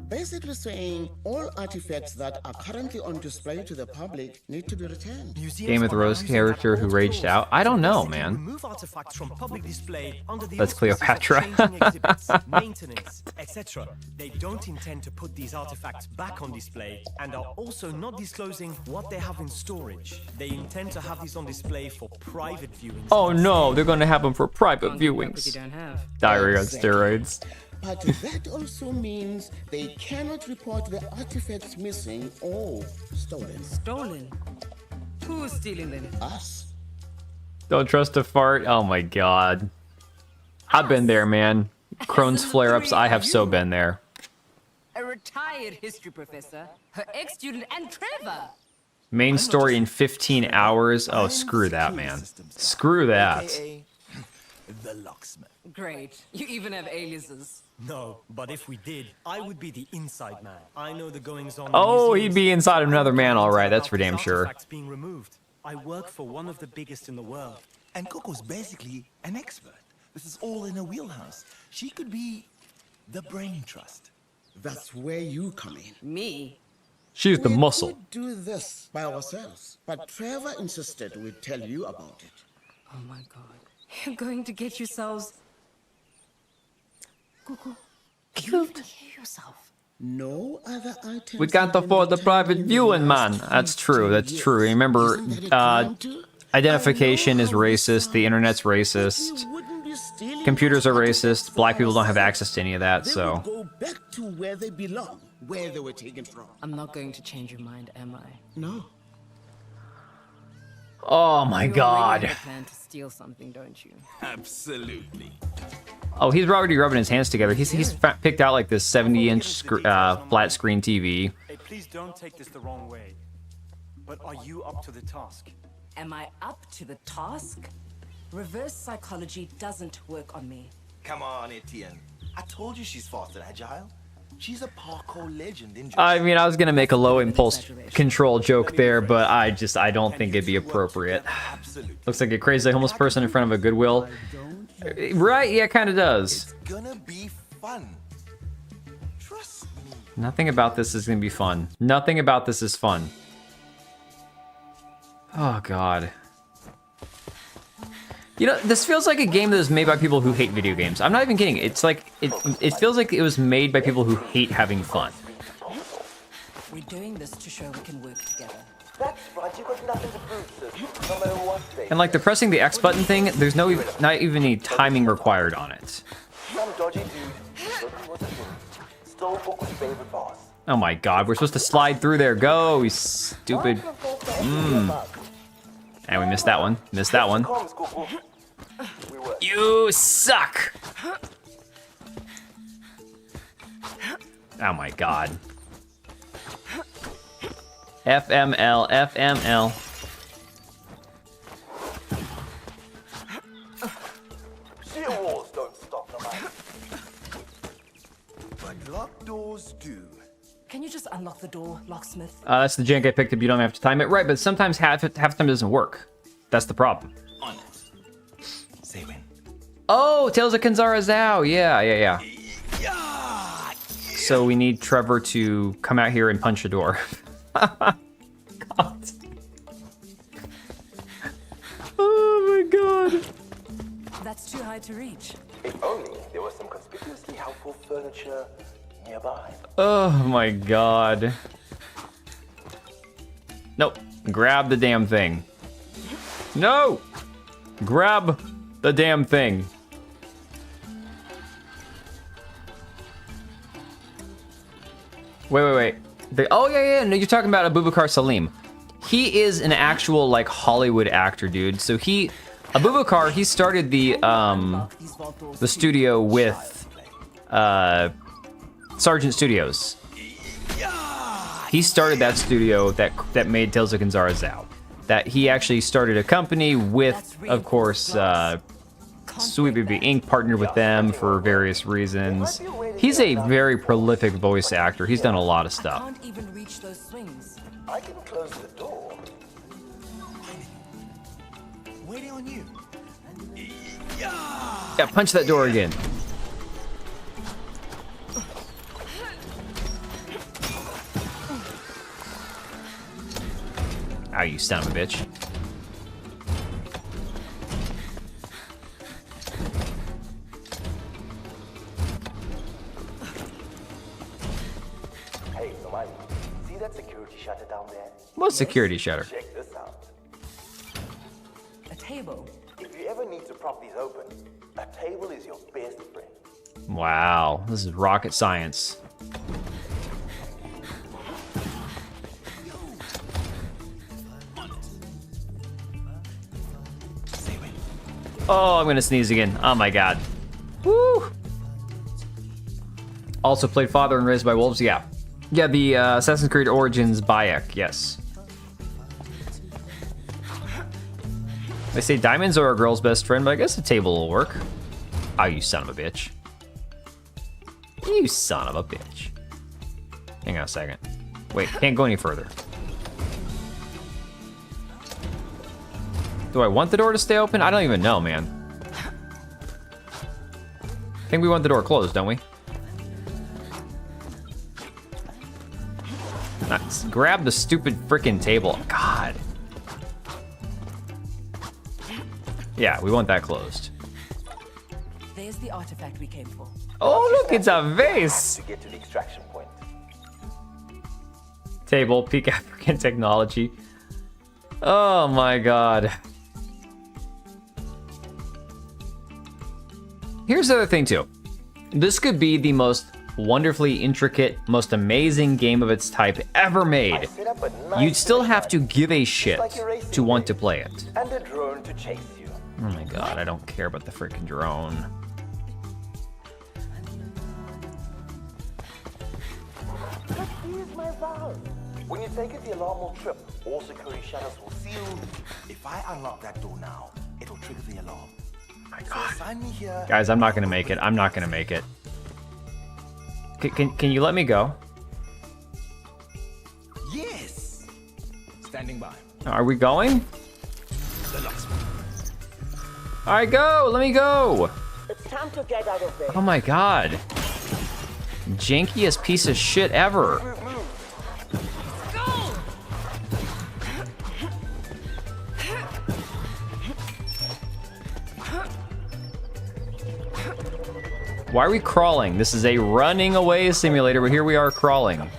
Basically saying all artifacts that are currently on display to the public need to be returned. Game of Thrones character who raged out. I don't know, man. Remove artifacts from public display under the That's auspices of Cleopatra. changing exhibits, maintenance, etc. They don't intend to put these artifacts back on display and are also not disclosing what they have in storage. They intend to have these on display for private viewings. Oh no, they're gonna have them for private viewings. Diarrhea on steroids. But that also means they cannot report the artifacts missing or stolen. Stolen? Who's stealing them? Us. Don't trust a fart. Oh my god. I've been there, man. Crohn's flare-ups, I have so been there. A retired history professor, her ex-student, and Trevor. Main story in 15 hours. Oh, screw that, man. Screw that. the locksmith. Great. You even have aliases. No, but if we did, I would be the inside man. I know the goings on. Oh, he'd be inside of another man, all right. That's for damn sure. Being removed. I work for one of the biggest in the world. And Coco's basically an expert. This is all in her wheelhouse. She could be the brain trust. That's where you come in. Me? She's the muscle. We could do this by ourselves, but Trevor insisted we'd tell you about it. Oh my god. You're going to get yourselves... Cuckoo. You even hear yourself. No other items. We can't afford the private viewing, man. That's true. That's true. Remember, identification is racist. The internet's racist. Computers are racist. Black people don't have access to any of that, so. Go back to where they belong, where they were taken from. I'm not going to change your mind, am I? No. Oh my god. You already have a plan to steal something, don't you? Absolutely. Oh, he's already rubbing his hands together. He's picked out like this 70-inch flat screen TV. Hey, please don't take this the wrong way. But are you up to the task? Am I up to the task? Reverse psychology doesn't work on me. Come on, Etienne. I told you she's fast and agile. She's a parkour legend in I mean, I was gonna make a low impulse control joke there, but I don't think it'd be appropriate. Looks like a crazy homeless person in front of a Goodwill. Right? Yeah, it kind of does. It's gonna be fun. Trust me. Nothing about this is gonna be fun. Nothing about this is fun. Oh god. You know, this feels like a game that was made by people who hate video games. I'm not even kidding. It's like it feels like it was made by people who hate having fun. We're doing this to show we can work together. That's right, you got nothing to prove, sis. No matter what they And like the pressing the X button thing, there's not even any timing required on it. Some dodgy dude, what to do. Stole Coco's favorite boss. Oh my god, we're supposed to slide through there. Go, you stupid. And we missed that one. Missed that one. You suck! Oh my god. FML, FML. Sheer walls don't stop no matter. But locked doors do. Can you just unlock the door, locksmith? That's the jank I picked up. You don't have to time it. Right, but sometimes half the time it doesn't work. That's the problem. On it. Say when. Oh, Tales of Kanzara Zhao. Yeah. So we need Trevor to come out here and punch a door. God. Oh my god. That's too high to reach. If only there was some conspicuously helpful furniture nearby. Oh my god. Nope. Grab the damn thing. No! Grab the damn thing. Wait. Oh, yeah. No, you're talking about Abubakar Salim. He is an actual, like, Hollywood actor, dude. So Abubakar, he started the studio with, Sargent Studios. He started that studio that made Tales of Kanzara Zhao. That he actually started a company with, of course, Sweet Baby Inc. partnered with them for various reasons. He's a very prolific voice actor. He's done a lot of stuff. Can't even reach those swings. I can close the door. Waiting on you. Yeah, punch that door again. Ow, you son of a bitch. Hey, Nomai, see that security shutter down there? What security shutter? Check this out. A table. If you ever need to prop these open, a table is your best friend. Wow, this is rocket science. Oh, I'm gonna sneeze again. Oh my god. Woo! Also played Father and Raised by Wolves. Yeah, the Assassin's Creed Origins Bayek. Yes. They say diamonds are a girl's best friend, but I guess a table will work. Oh, you son of a bitch. You son of a bitch. Hang on a second. Wait, can't go any further. Do I want the door to stay open? I don't even know, man. I think we want the door closed, don't we? Let's grab the stupid freaking table. God. Yeah, we want that closed. There's the artifact we came for. Oh, look, it's a vase. To get to the extraction point. Table, peak African technology. Oh my god. Here's the other thing too. This could be the most wonderfully intricate, most amazing game of its type ever made. You'd still have to give a shit to want to play it. And a drone to chase you. Oh my god, I don't care about the freaking drone. But here's my vow. When you take it the alarm will trip. All security shutters will seal. If I unlock that door now, it'll trigger the alarm. My god. So sign me here. Guys, I'm not gonna make it. I'm not gonna make it. Can you let me go? Yes. Standing by. Are we going? Alright, go! Let me go! It's time to get out of there. Oh my god. Jankiest piece of shit ever. Why are we crawling? This is a running away simulator, but here we are crawling.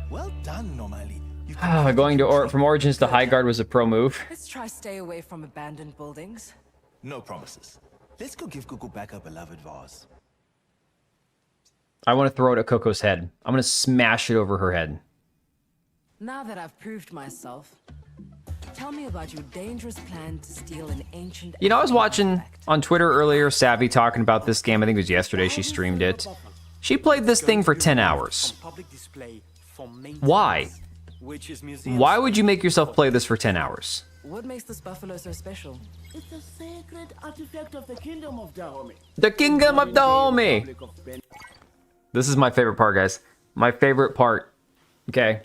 Well done, normally. Going from Origins to Highguard was a pro move. Let's try stay away from abandoned buildings. No promises. Let's go give Google back her beloved vase. I want to throw it at Coco's head. I'm going to smash it over her head. Now that I've proved myself, tell me about your dangerous plan to steal an ancient... You know, I was watching on Twitter earlier, Savvy talking about this game. I think it was yesterday she streamed it. She played this thing for 10 hours. Why? Why would you make yourself play this for 10 hours? What makes this buffalo so special? It's a sacred artifact of the Kingdom of Dahomey. The Kingdom of Dahomey! This is my favorite part, guys. My favorite part. Okay.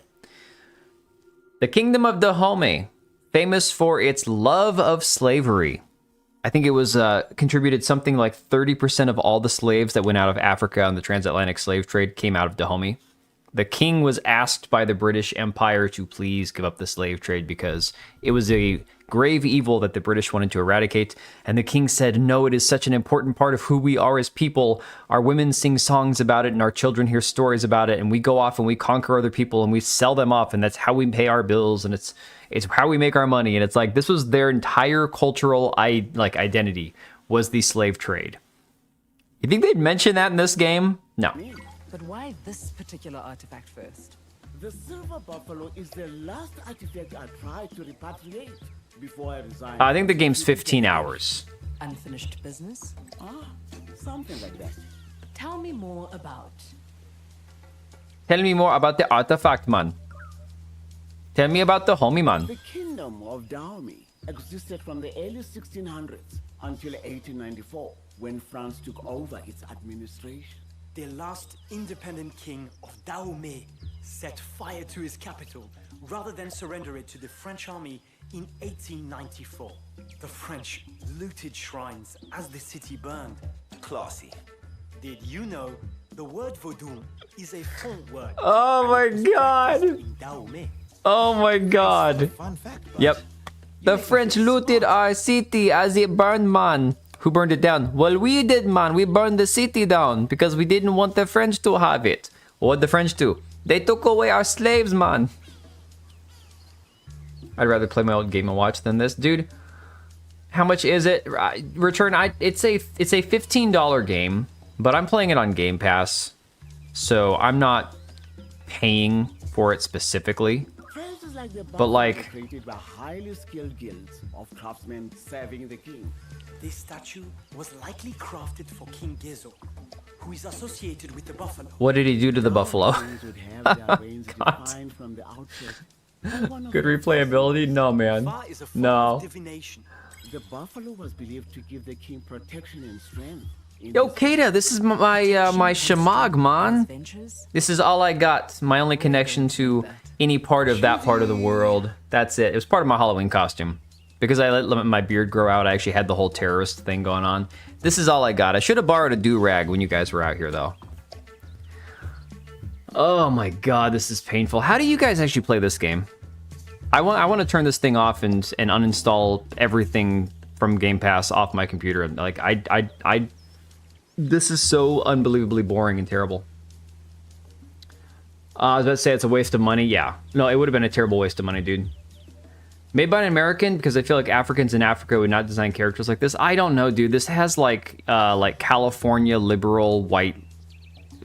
The Kingdom of Dahomey, famous for its love of slavery. I think it was contributed something like 30% of all the slaves that went out of Africa on the transatlantic slave trade came out of Dahomey. The king was asked by the British Empire to please give up the slave trade because it was a grave evil that the British wanted to eradicate. And the king said, no, it is such an important part of who we are as people. Our women sing songs about it and our children hear stories about it. And we go off and we conquer other people and we sell them off. And that's how we pay our bills. And it's how we make our money. And it's like, this was their entire cultural identity was the slave trade. You think they'd mention that in this game? No. But why this particular artifact first? The silver buffalo is the last artifact I tried to repatriate before I resigned. I think the game's 15 hours. Unfinished business? Something like that. Tell me more about... Tell me more about the artifact, man. Tell me about the homie, man. The Kingdom of Dahomey existed from the early 1600s until 1894, when France took over its administration. The last independent king of Dahomey set fire to his capital rather than surrender it to the French army in 1894. The French looted shrines as the city burned. Classy. Did you know the word Vodun is a font word? Oh my god! In Dahomey. Oh my god. Fun fact. Yep. The French looted our city as it burned, man. Who burned it down? Well, we did, man. We burned the city down because we didn't want the French to have it. What'd the French do? They took away our slaves, man. I'd rather play my old Game & Watch than this. Dude, how much is it? Return, it's a $15 game, but I'm playing it on Game Pass, so I'm not paying for it specifically. But like, created by highly skilled guilds of craftsmen serving the king. This statue was likely crafted for King Gezo, who is associated with the buffalo. What did he do to the buffalo? Things would have their reins defined from the outset. Good replayability? No, man. No. The buffalo was believed to give the king protection and strength. Yo, Kata, this is my my shamag, man. This is all I got. My only connection to any part of that part of the world. That's it. It was part of my Halloween costume. Because I let my beard grow out, I actually had the whole terrorist thing going on. This is all I got. I should have borrowed a do-rag when you guys were out here, though. Oh my god, this is painful. How do you guys actually play this game? I want to turn this thing off and uninstall everything from Game Pass off my computer. Like, this is so unbelievably boring and terrible. I was about to say it's a waste of money. Yeah. No, it would have been a terrible waste of money, dude. Made by an American, because I feel like Africans in Africa would not design characters like this. I don't know, dude. This has like California liberal white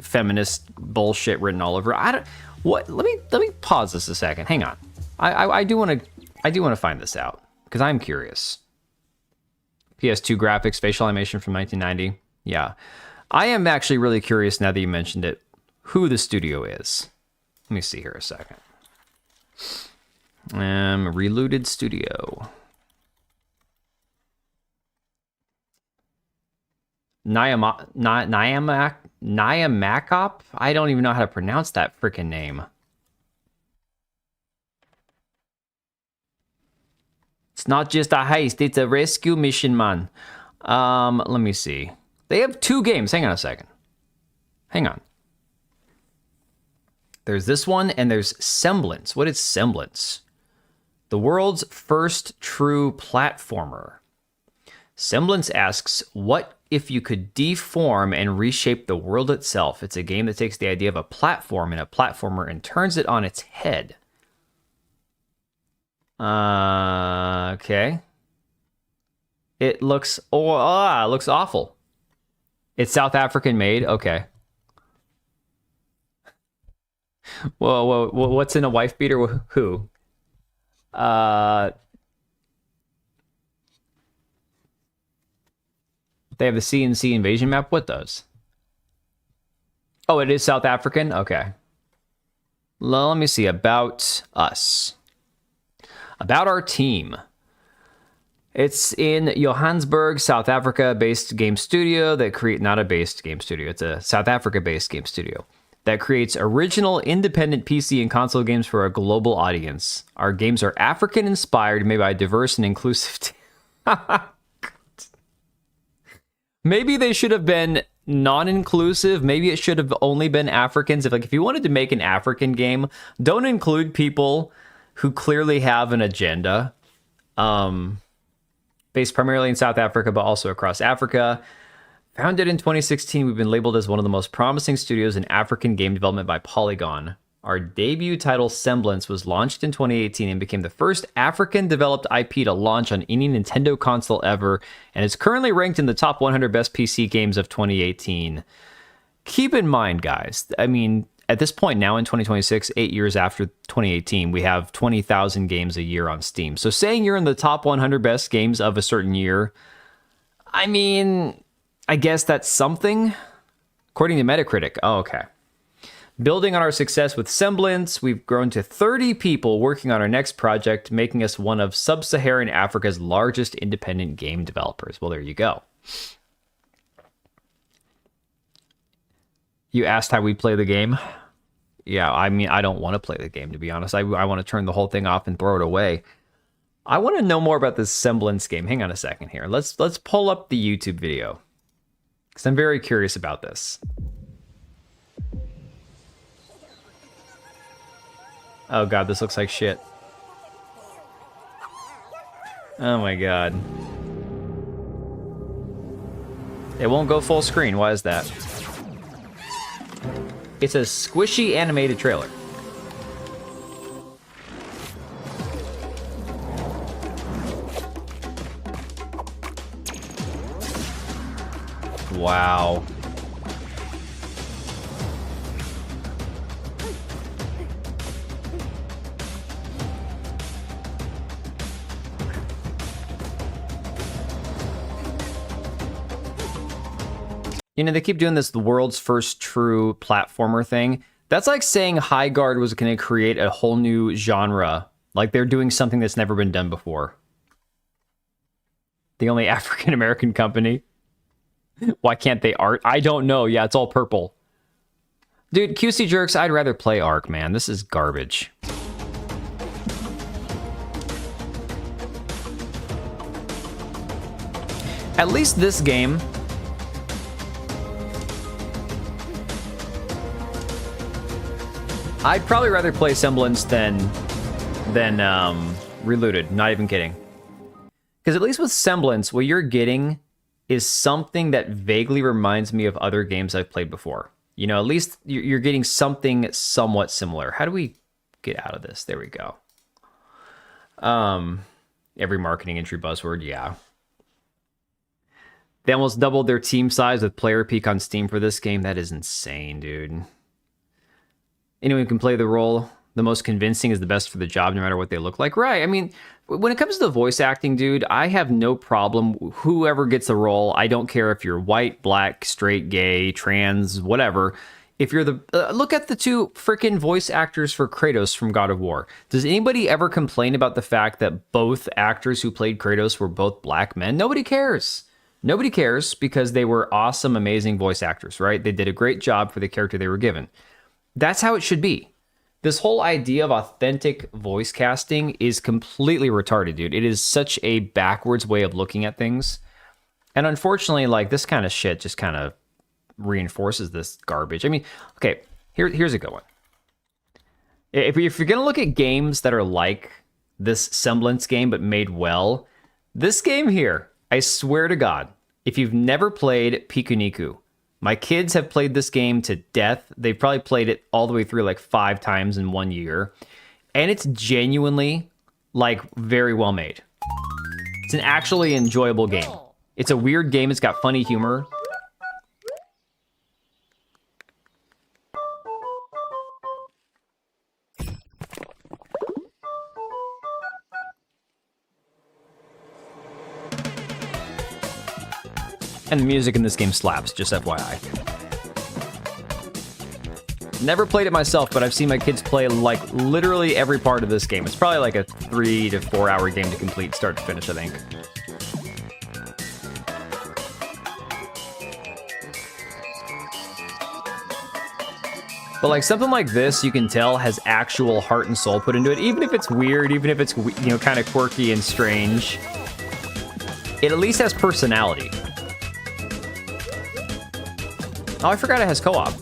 feminist bullshit written all over. I don't. What? Let me pause this a second. Hang on. I do want to find this out because I'm curious. PS2 graphics, facial animation from 1990. Yeah, I am actually really curious now that you mentioned it. Who the studio is? Let me see here a second. Relooted Studio. Nyamakop? I don't even know how to pronounce that freaking name. It's not just a heist, it's a rescue mission, man. Let me see. They have 2 games. Hang on a second. Hang on. There's this one, and there's Semblance. What is Semblance? The world's first true platformer. Semblance asks, what if you could deform and reshape the world itself? It's a game that takes the idea of a platform and a platformer and turns it on its head. Okay. It looks, it looks awful. It's South African made? Okay. Whoa, what's in a wife beater? Who? They have the CNC invasion map? What does? Oh, it is South African? Okay. Let me see. About us. About our team. It's in Johannesburg, South Africa-based game studio that not a based game studio. It's a South Africa-based game studio that creates original independent PC and console games for a global audience. Our games are African-inspired, made by a diverse and inclusive Maybe they should have been non-inclusive. Maybe it should have only been Africans. If you wanted to make an African game, don't include people who clearly have an agenda. Based primarily in South Africa, but also across Africa. Founded in 2016, we've been labeled as one of the most promising studios in African game development by Polygon. Our debut title, Semblance, was launched in 2018 and became the first African-developed IP to launch on any Nintendo console ever, and is currently ranked in the top 100 best PC games of 2018. Keep in mind, guys, I mean, at this point now in 2026, 8 years after 2018, we have 20,000 games a year on Steam. So saying you're in the top 100 best games of a certain year, I mean, I guess that's something. According to Metacritic. Oh, okay. Building on our success with Semblance, we've grown to 30 people working on our next project, making us one of Sub-Saharan Africa's largest independent game developers. Well, there you go. You asked how we play the game? Yeah, I mean, I don't want to play the game, to be honest. I want to turn the whole thing off and throw it away. I want to know more about this Semblance game. Hang on a second here. Let's pull up the YouTube video, because I'm very curious about this. Oh god, this looks like shit. Oh my god. It won't go full screen. Why is that? It's a squishy animated trailer. Wow. You know, they keep doing this, the world's first true platformer thing. That's like saying Highguard was going to create a whole new genre. Like they're doing something that's never been done before. The only African-American company. Why can't they art? I don't know. Yeah, it's all purple. Dude, QC Jerks, I'd rather play Ark, man. This is garbage. At least this game... I'd probably rather play Semblance than Relooted. Not even kidding. Because at least with Semblance, what you're getting is something that vaguely reminds me of other games I've played before. You know, at least you're getting something somewhat similar. How do we get out of this? There we go. Every marketing entry buzzword, yeah. They almost doubled their team size with player peak on Steam for this game. That is insane, dude. Anyone who can play the role the most convincing is the best for the job, no matter what they look like. Right. I mean, when it comes to voice acting, dude, I have no problem. Whoever gets the role, I don't care if you're white, black, straight, gay, trans, whatever. If you're the... look at the two freaking voice actors for Kratos from God of War. Does anybody ever complain about the fact that both actors who played Kratos were both black men? Nobody cares. Nobody cares because they were awesome, amazing voice actors, right? They did a great job for the character they were given. That's how it should be. This whole idea of authentic voice casting is completely retarded, dude. It is such a backwards way of looking at things. And unfortunately, like, this kind of shit just kind of reinforces this garbage. I mean, okay, here's a good one. If you're going to look at games that are like this Semblance game but made well, this game here, I swear to God, if you've never played Pikuniku, my kids have played this game to death. They've probably played it all the way through like 5 times in 1 year. And it's genuinely, like, very well made. It's an actually enjoyable game. It's a weird game. It's got funny humor. And the music in this game slaps, just FYI. Never played it myself, but I've seen my kids play, like, literally every part of this game. It's probably like a 3 to 4 hour game to complete, start to finish, I think. But like something like this, you can tell has actual heart and soul put into it. Even if it's weird, even if it's, you know, kind of quirky and strange, it at least has personality. Oh, I forgot it has co-op.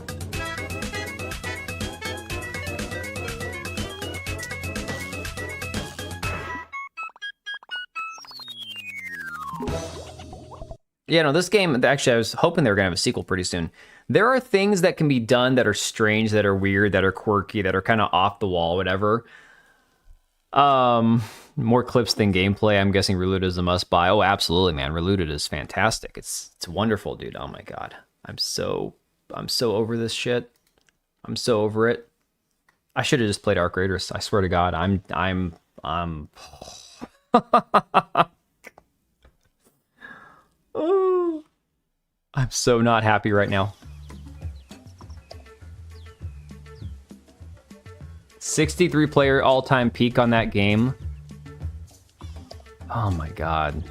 Yeah, no, this game, actually, I was hoping they were going to have a sequel pretty soon. There are things that can be done that are strange, that are weird, that are quirky, that are kind of off the wall, whatever. More clips than gameplay. I'm guessing Relooted is a must-buy. Oh, absolutely, man. Relooted is fantastic. It's wonderful, dude. Oh, my God. I'm so over this shit. I'm so over it. I should have just played Arc Raiders. I swear to God, I'm oh, I'm so not happy right now. 63 player all-time peak on that game. Oh my God.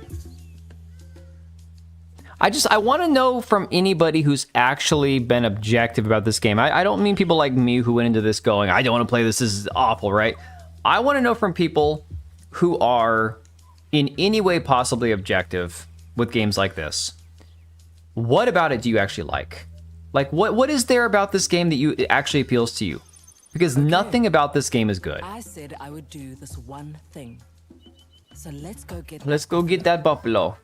I want to know from anybody who's actually been objective about this game. I don't mean people like me who went into this going, I don't want to play this is awful, right? I want to know from people who are in any way possibly objective with games like this. What about it do you actually like? Like, what is there about this game that it actually appeals to you? Because nothing about this game is good. I said I would do this one thing. So let's go get that buffalo.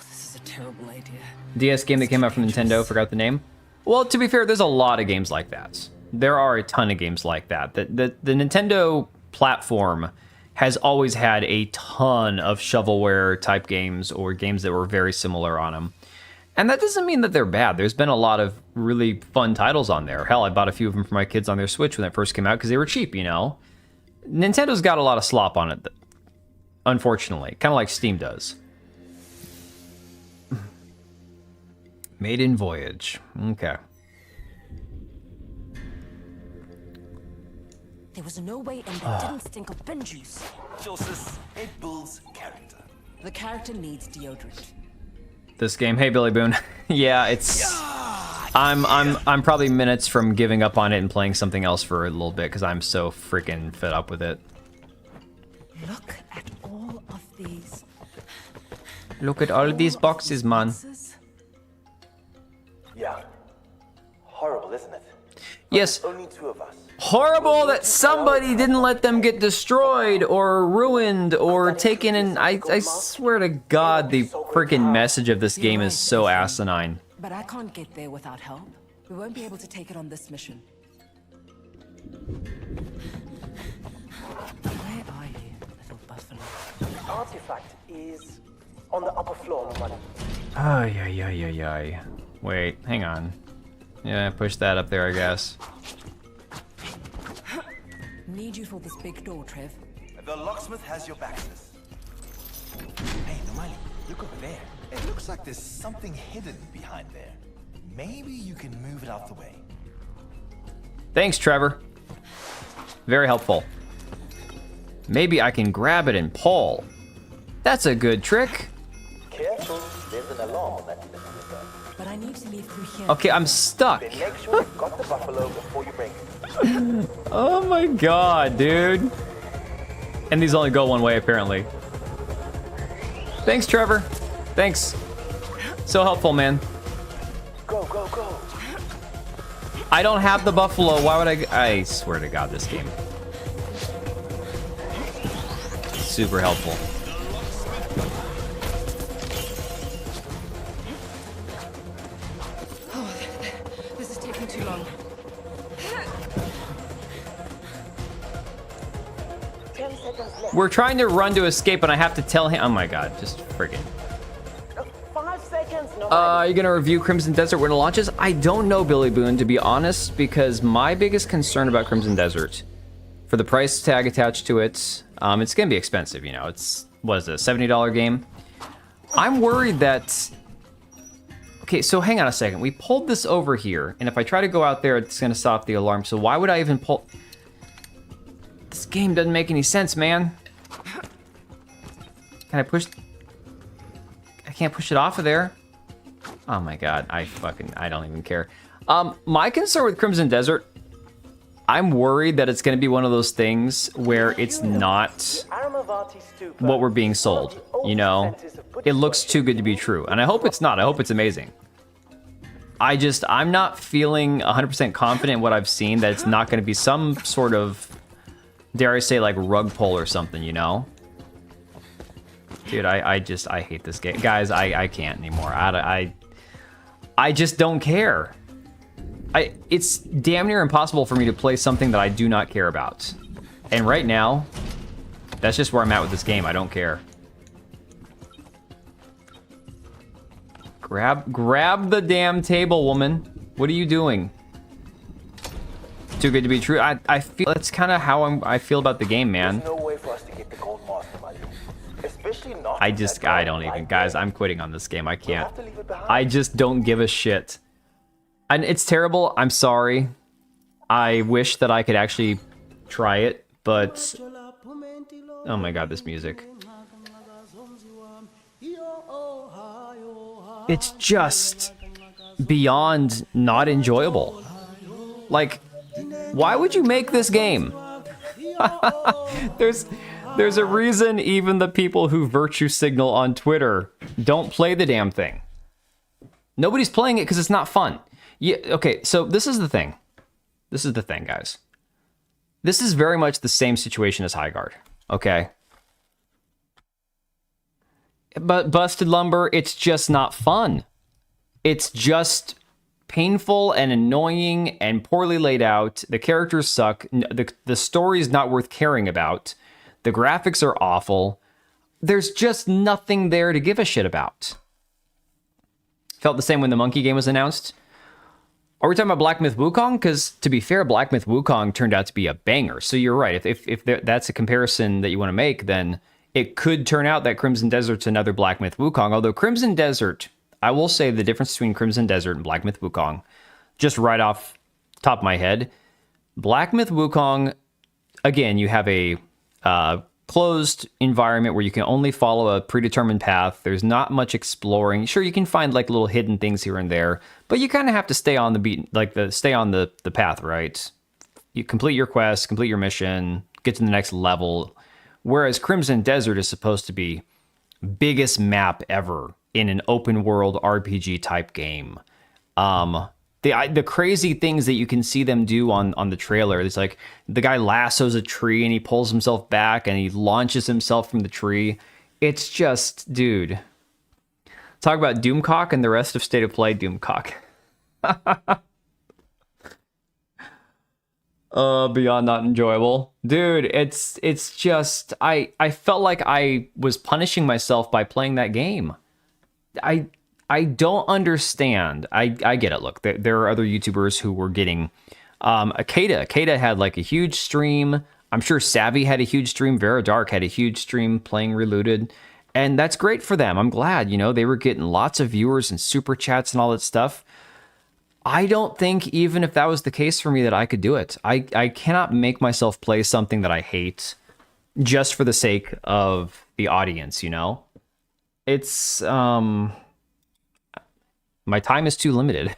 This is a terrible idea. DS game that came out from Nintendo, forgot the name. Well, to be fair, there's a lot of games like that. There are a ton of games like that. The Nintendo platform has always had a ton of shovelware type games or games that were very similar on them. And that doesn't mean that they're bad. There's been a lot of really fun titles on there. Hell, I bought a few of them for my kids on their Switch when it first came out because they were cheap, you know? Nintendo's got a lot of slop on it, unfortunately. Kind of like Steam does. Maiden Voyage. Okay. There was no way in that didn't stink of bin juice. Joseph, it builds character. The character needs deodorant. This game, hey Billy Boone. Yeah, it's I'm probably minutes from giving up on it and playing something else for a little bit because I'm so freaking fed up with it. Look at all of these. Look at all these boxes, man. Yeah. Horrible, isn't it? Yes. There's only 2 of us. Horrible that somebody didn't let them get destroyed or ruined or taken in. I swear to God, the freaking message of this game is so asinine. But I can't get there without help. We won't be able to take it on this mission. Where are you, little buffalo? The artifact is on the upper floor, buddy. Ay, ay, ay, ay, ay. Wait, hang on. Yeah, push that up there, I guess. Need you for this big door, Trev. The locksmith has your back, sis. Hey, Nomali, look over there. It looks like there's something hidden behind there. Maybe you can move it out the way. Thanks, Trevor. Very helpful. Maybe I can grab it and pull. That's a good trick. Careful, there's an alarm on that window. But I need to leave through here. Okay, I'm stuck. Then make sure you've got the buffalo before you break it. Oh my God, dude. And these only go one way, apparently. Thanks, Trevor. Thanks. So helpful, man. Go, go, go. I don't have the buffalo. Why would I swear to God, this game. Super helpful. Oh, this is taking too long. We're trying to run to escape, and I have to tell him. Oh my God, just friggin'. 5 seconds, no. Are you gonna review Crimson Desert when it launches? I don't know, Billy Boone, to be honest, because my biggest concern about Crimson Desert, for the price tag attached to it, it's gonna be expensive. You know, it's what is it, a $70 game? I'm worried that. Okay, so hang on a second. We pulled this over here, and if I try to go out there, it's gonna stop the alarm. So why would I even pull? This game doesn't make any sense, man. Can I push? I can't push it off of there. Oh my God, I don't even care. My concern with Crimson Desert, I'm worried that it's gonna be one of those things where it's not what we're being sold, you know? It looks too good to be true, and I hope it's not. I hope it's amazing. I'm not feeling 100% confident in what I've seen that it's not gonna be some sort of, dare I say, like rug pull or something, you know? Dude, I hate this game. Guys, I can't anymore. I just don't care. It's damn near impossible for me to play something that I do not care about. And right now, that's just where I'm at with this game. I don't care. Grab the damn table, woman. What are you doing? Too good to be true. I feel that's kind of how I feel about the game, man. There's no way for us to get the gold master, Mali. Especially not. I don't even, guys. I'm quitting on this game. I can't. I just don't give a shit. And it's terrible. I'm sorry. I wish that I could actually try it, but oh my God, this music. It's just beyond not enjoyable. Like, why would you make this game? There's a reason even the people who virtue signal on Twitter don't play the damn thing. Nobody's playing it because it's not fun. Yeah, okay, so this is the thing. This is the thing, guys. This is very much the same situation as Highguard, okay? But Busted Lumber, it's just not fun. It's just painful and annoying and poorly laid out. The characters suck. The story's not worth caring about. The graphics are awful. There's just nothing there to give a shit about. Felt the same when the Monkey game was announced. Are we talking about Black Myth Wukong? Because to be fair, Black Myth Wukong turned out to be a banger. So you're right. If that's a comparison that you want to make, then it could turn out that Crimson Desert's another Black Myth Wukong. Although Crimson Desert, I will say the difference between Crimson Desert and Black Myth Wukong, just right off the top of my head, Black Myth Wukong, again, you have a closed environment where you can only follow a predetermined path. There's not much exploring. Sure, you can find like little hidden things here and there, but you kind of have to stay on the beat, like stay on the path, right? You complete your quest, complete your mission, get to the next level. Whereas Crimson Desert is supposed to be biggest map ever in an open world RPG type game. The crazy things that you can see them do on the trailer. It's like the guy lassos a tree and he pulls himself back and he launches himself from the tree. It's just, dude. Talk about Doomcock and the rest of State of Play Doomcock. Beyond not enjoyable. Dude, it's just I felt like I was punishing myself by playing that game. I don't understand. I get it. Look, there are other YouTubers who were getting Akeda. Akeda had like a huge stream. I'm sure Savvy had a huge stream. Vera Dark had a huge stream playing Relooted. And that's great for them. I'm glad, they were getting lots of viewers and super chats and all that stuff. I don't think even if that was the case for me that I could do it. I cannot make myself play something that I hate just for the sake of the audience, It's my time is too limited.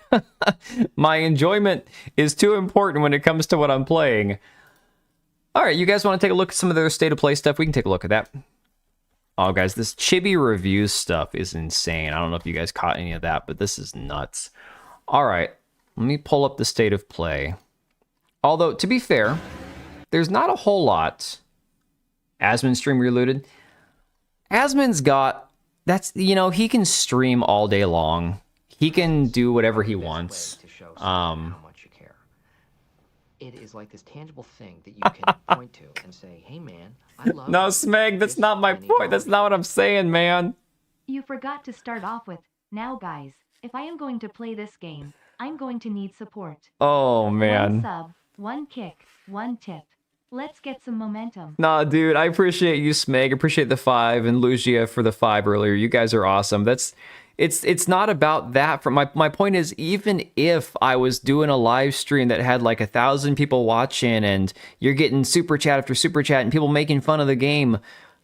My enjoyment is too important when it comes to what I'm playing. All right, you guys want to take a look at some of their State of Play stuff? We can take a look at that. Oh, guys, this Chibi Reviews stuff is insane. I don't know if you guys caught any of that, but this is nuts. All right, let me pull up the State of Play. Although, to be fair, there's not a whole lot. Asmon stream Relooted. Asmon's got, he can stream all day long. He can do whatever he wants. How much you care. It is like this tangible thing that you can point to and say, "Hey, man, I love." No, Smeg, that's not my point. That's not what I'm saying, man. You forgot to start off with, "Now, guys, if I am going to play this game, I'm going to need support." Oh, man. One sub, one kick, one tip. Let's get some momentum. Nah, dude, I appreciate you, Smeg. I appreciate the 5 and Lugia for the 5 earlier. You guys are awesome. It's not about that. My point is, even if I was doing a live stream that had like 1,000 people watching and you're getting super chat after super chat and people making fun of the game,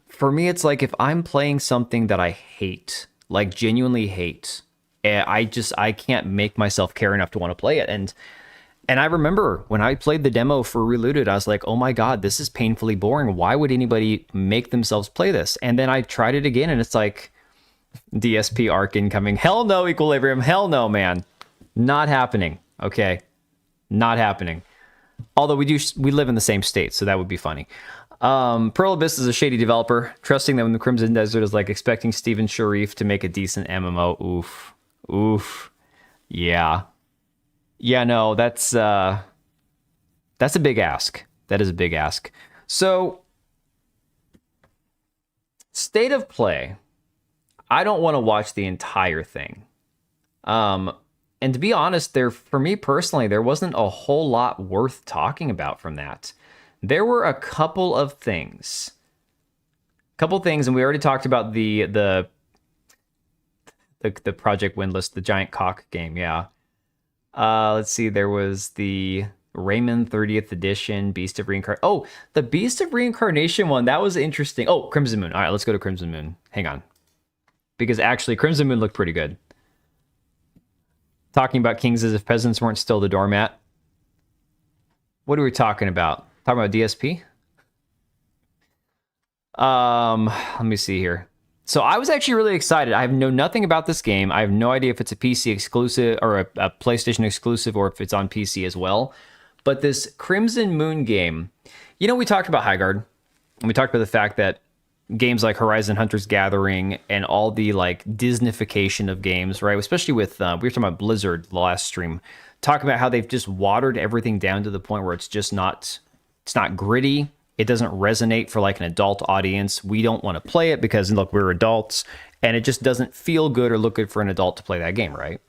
for me it's like if I'm playing something that I hate, like genuinely hate, I can't make myself care enough to want to play it. And I remember when I played the demo for Relooted, I was like, oh my god, this is painfully boring. Why would anybody make themselves play this? And then I tried it again and it's like, DSP arc incoming. Hell no, Equilibrium. Hell no, man. Not happening. Okay. Not happening. Although we live in the same state, so that would be funny. Pearl Abyss is a shady developer. Trusting them in the Crimson Desert is like expecting Steven Sharif to make a decent MMO. Oof. Oof. Yeah. Yeah, no, that's a big ask. That is a big ask. So, State of Play. I don't want to watch the entire thing. And to be honest, for me personally, there wasn't a whole lot worth talking about from that. There were a couple of things. And we already talked about the Project Windless, the Giant Cock game, yeah. Let's see, there was the Rayman 30th Edition, Beast of Reincarnation. Oh, the Beast of Reincarnation one, that was interesting. Oh, Crimson Moon. All right, let's go to Crimson Moon. Hang on. Because actually, Crimson Moon looked pretty good. Talking about kings as if peasants weren't still the doormat. What are we talking about? Talking about DSP? Let me see here. So I was actually really excited. I know nothing about this game. I have no idea if it's a PC exclusive or a PlayStation exclusive or if it's on PC as well. But this Crimson Moon game, we talked about Highguard. And we talked about the fact that games like Horizon Hunter's Gathering and all the like Disneyfication of games, right? Especially with, we were talking about Blizzard the last stream, talking about how they've just watered everything down to the point where it's just not, it's not gritty. It doesn't resonate for like an adult audience. We don't want to play it because look, we're adults and it just doesn't feel good or look good for an adult to play that game, right?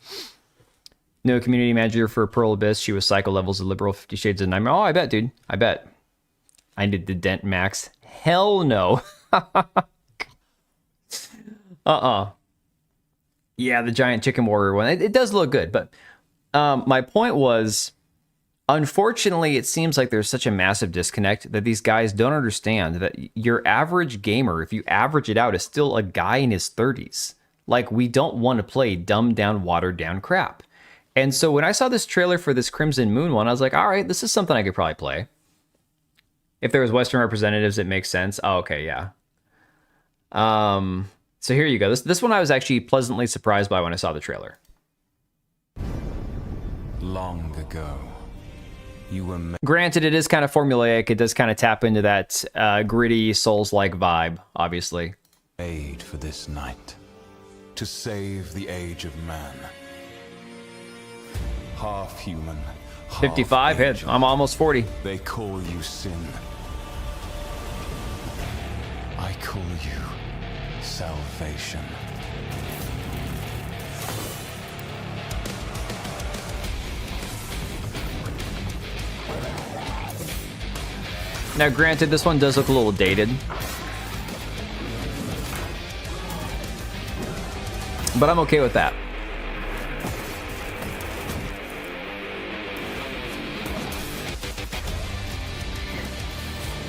No community manager for Pearl Abyss. She was cycle levels of liberal 50 Shades of Nightmare. Oh, I bet, dude. I bet. I need the Dent Max. Hell no. Yeah, the giant chicken warrior one. It does look good, but my point was, unfortunately, it seems like there's such a massive disconnect that these guys don't understand that your average gamer, if you average it out, is still a guy in his 30s. Like, we don't want to play dumbed down, watered down crap. And so when I saw this trailer for this Crimson Moon one, I was like, all right, this is something I could probably play. If there was Western representatives, it makes sense. Oh, okay, yeah. So here you go. This one I was actually pleasantly surprised by when I saw the trailer. Long ago, you were... Granted, it is kind of formulaic. It does kind of tap into that gritty, Souls-like vibe, obviously. Made for this night, to save the age of man. Half human, 55 hit. I'm almost 40. They call you sin. I call you salvation. Now, granted, this one does look a little dated, but I'm okay with that.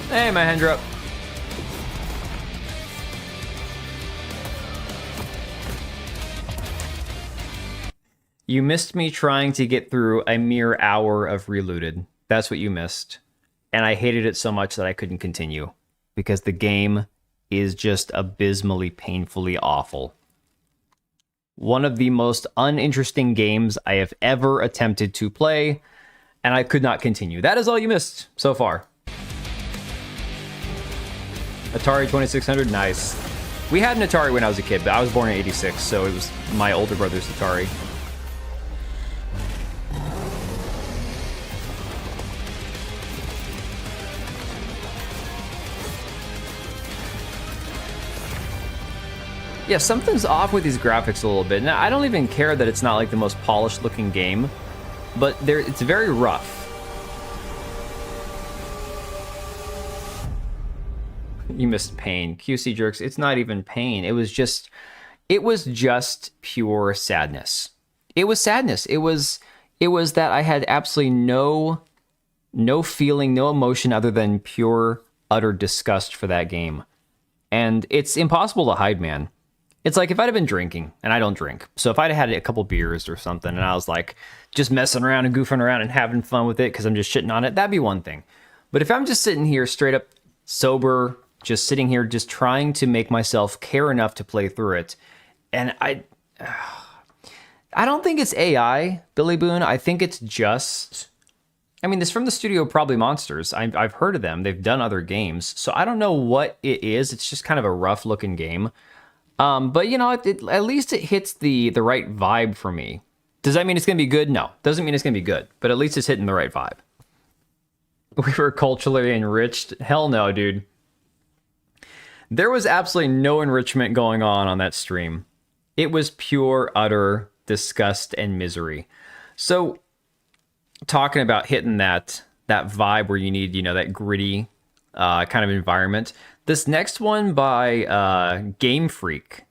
Hey, Mahendra. You missed me trying to get through a mere hour of Relooted. That's what you missed. And I hated it so much that I couldn't continue. Because the game is just abysmally, painfully awful. One of the most uninteresting games I have ever attempted to play. And I could not continue. That is all you missed so far. Atari 2600, nice. We had an Atari when I was a kid, but I was born in '86, so it was my older brother's Atari. Yeah, something's off with these graphics a little bit. Now, I don't even care that it's not like the most polished looking game, but it's very rough. You missed pain. QC jerks, it's not even pain. It was just pure sadness. It was sadness. It was that I had absolutely no feeling, no emotion other than pure, utter disgust for that game. And it's impossible to hide, man. It's like if I'd have been drinking, and I don't drink, so if I'd had a couple beers or something, and I was like just messing around and goofing around and having fun with it because I'm just shitting on it, that'd be one thing. But if I'm just sitting here straight up sober, just sitting here just trying to make myself care enough to play through it, and I don't think it's AI, Billy Boone. I think it's just... I mean, this from the studio Probably Monsters. I've heard of them. They've done other games, so I don't know what it is. It's just kind of a rough-looking game. But, you know, at least it hits the right vibe for me. Does that mean it's going to be good? No. Doesn't mean it's going to be good. But at least it's hitting the right vibe. We were culturally enriched? Hell no, dude. There was absolutely no enrichment going on that stream. It was pure, utter disgust and misery. So, talking about hitting that vibe where you need, you know, that gritty kind of environment... This next one by Game Freak,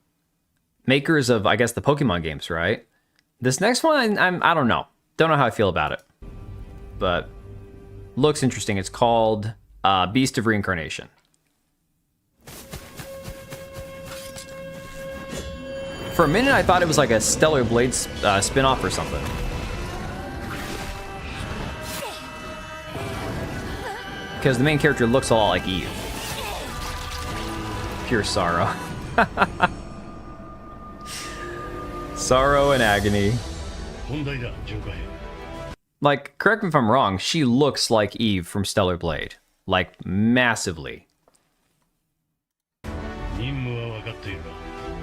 makers of, I guess, the Pokemon games, right? This next one, I don't know. Don't know how I feel about it. But looks interesting. It's called Beast of Reincarnation. For a minute, I thought it was like a Stellar Blade spin-off or something. Because the main character looks a lot like Eve. Pure sorrow. Sorrow and agony. Like, correct me if I'm wrong, she looks like Eve from Stellar Blade. Like, massively.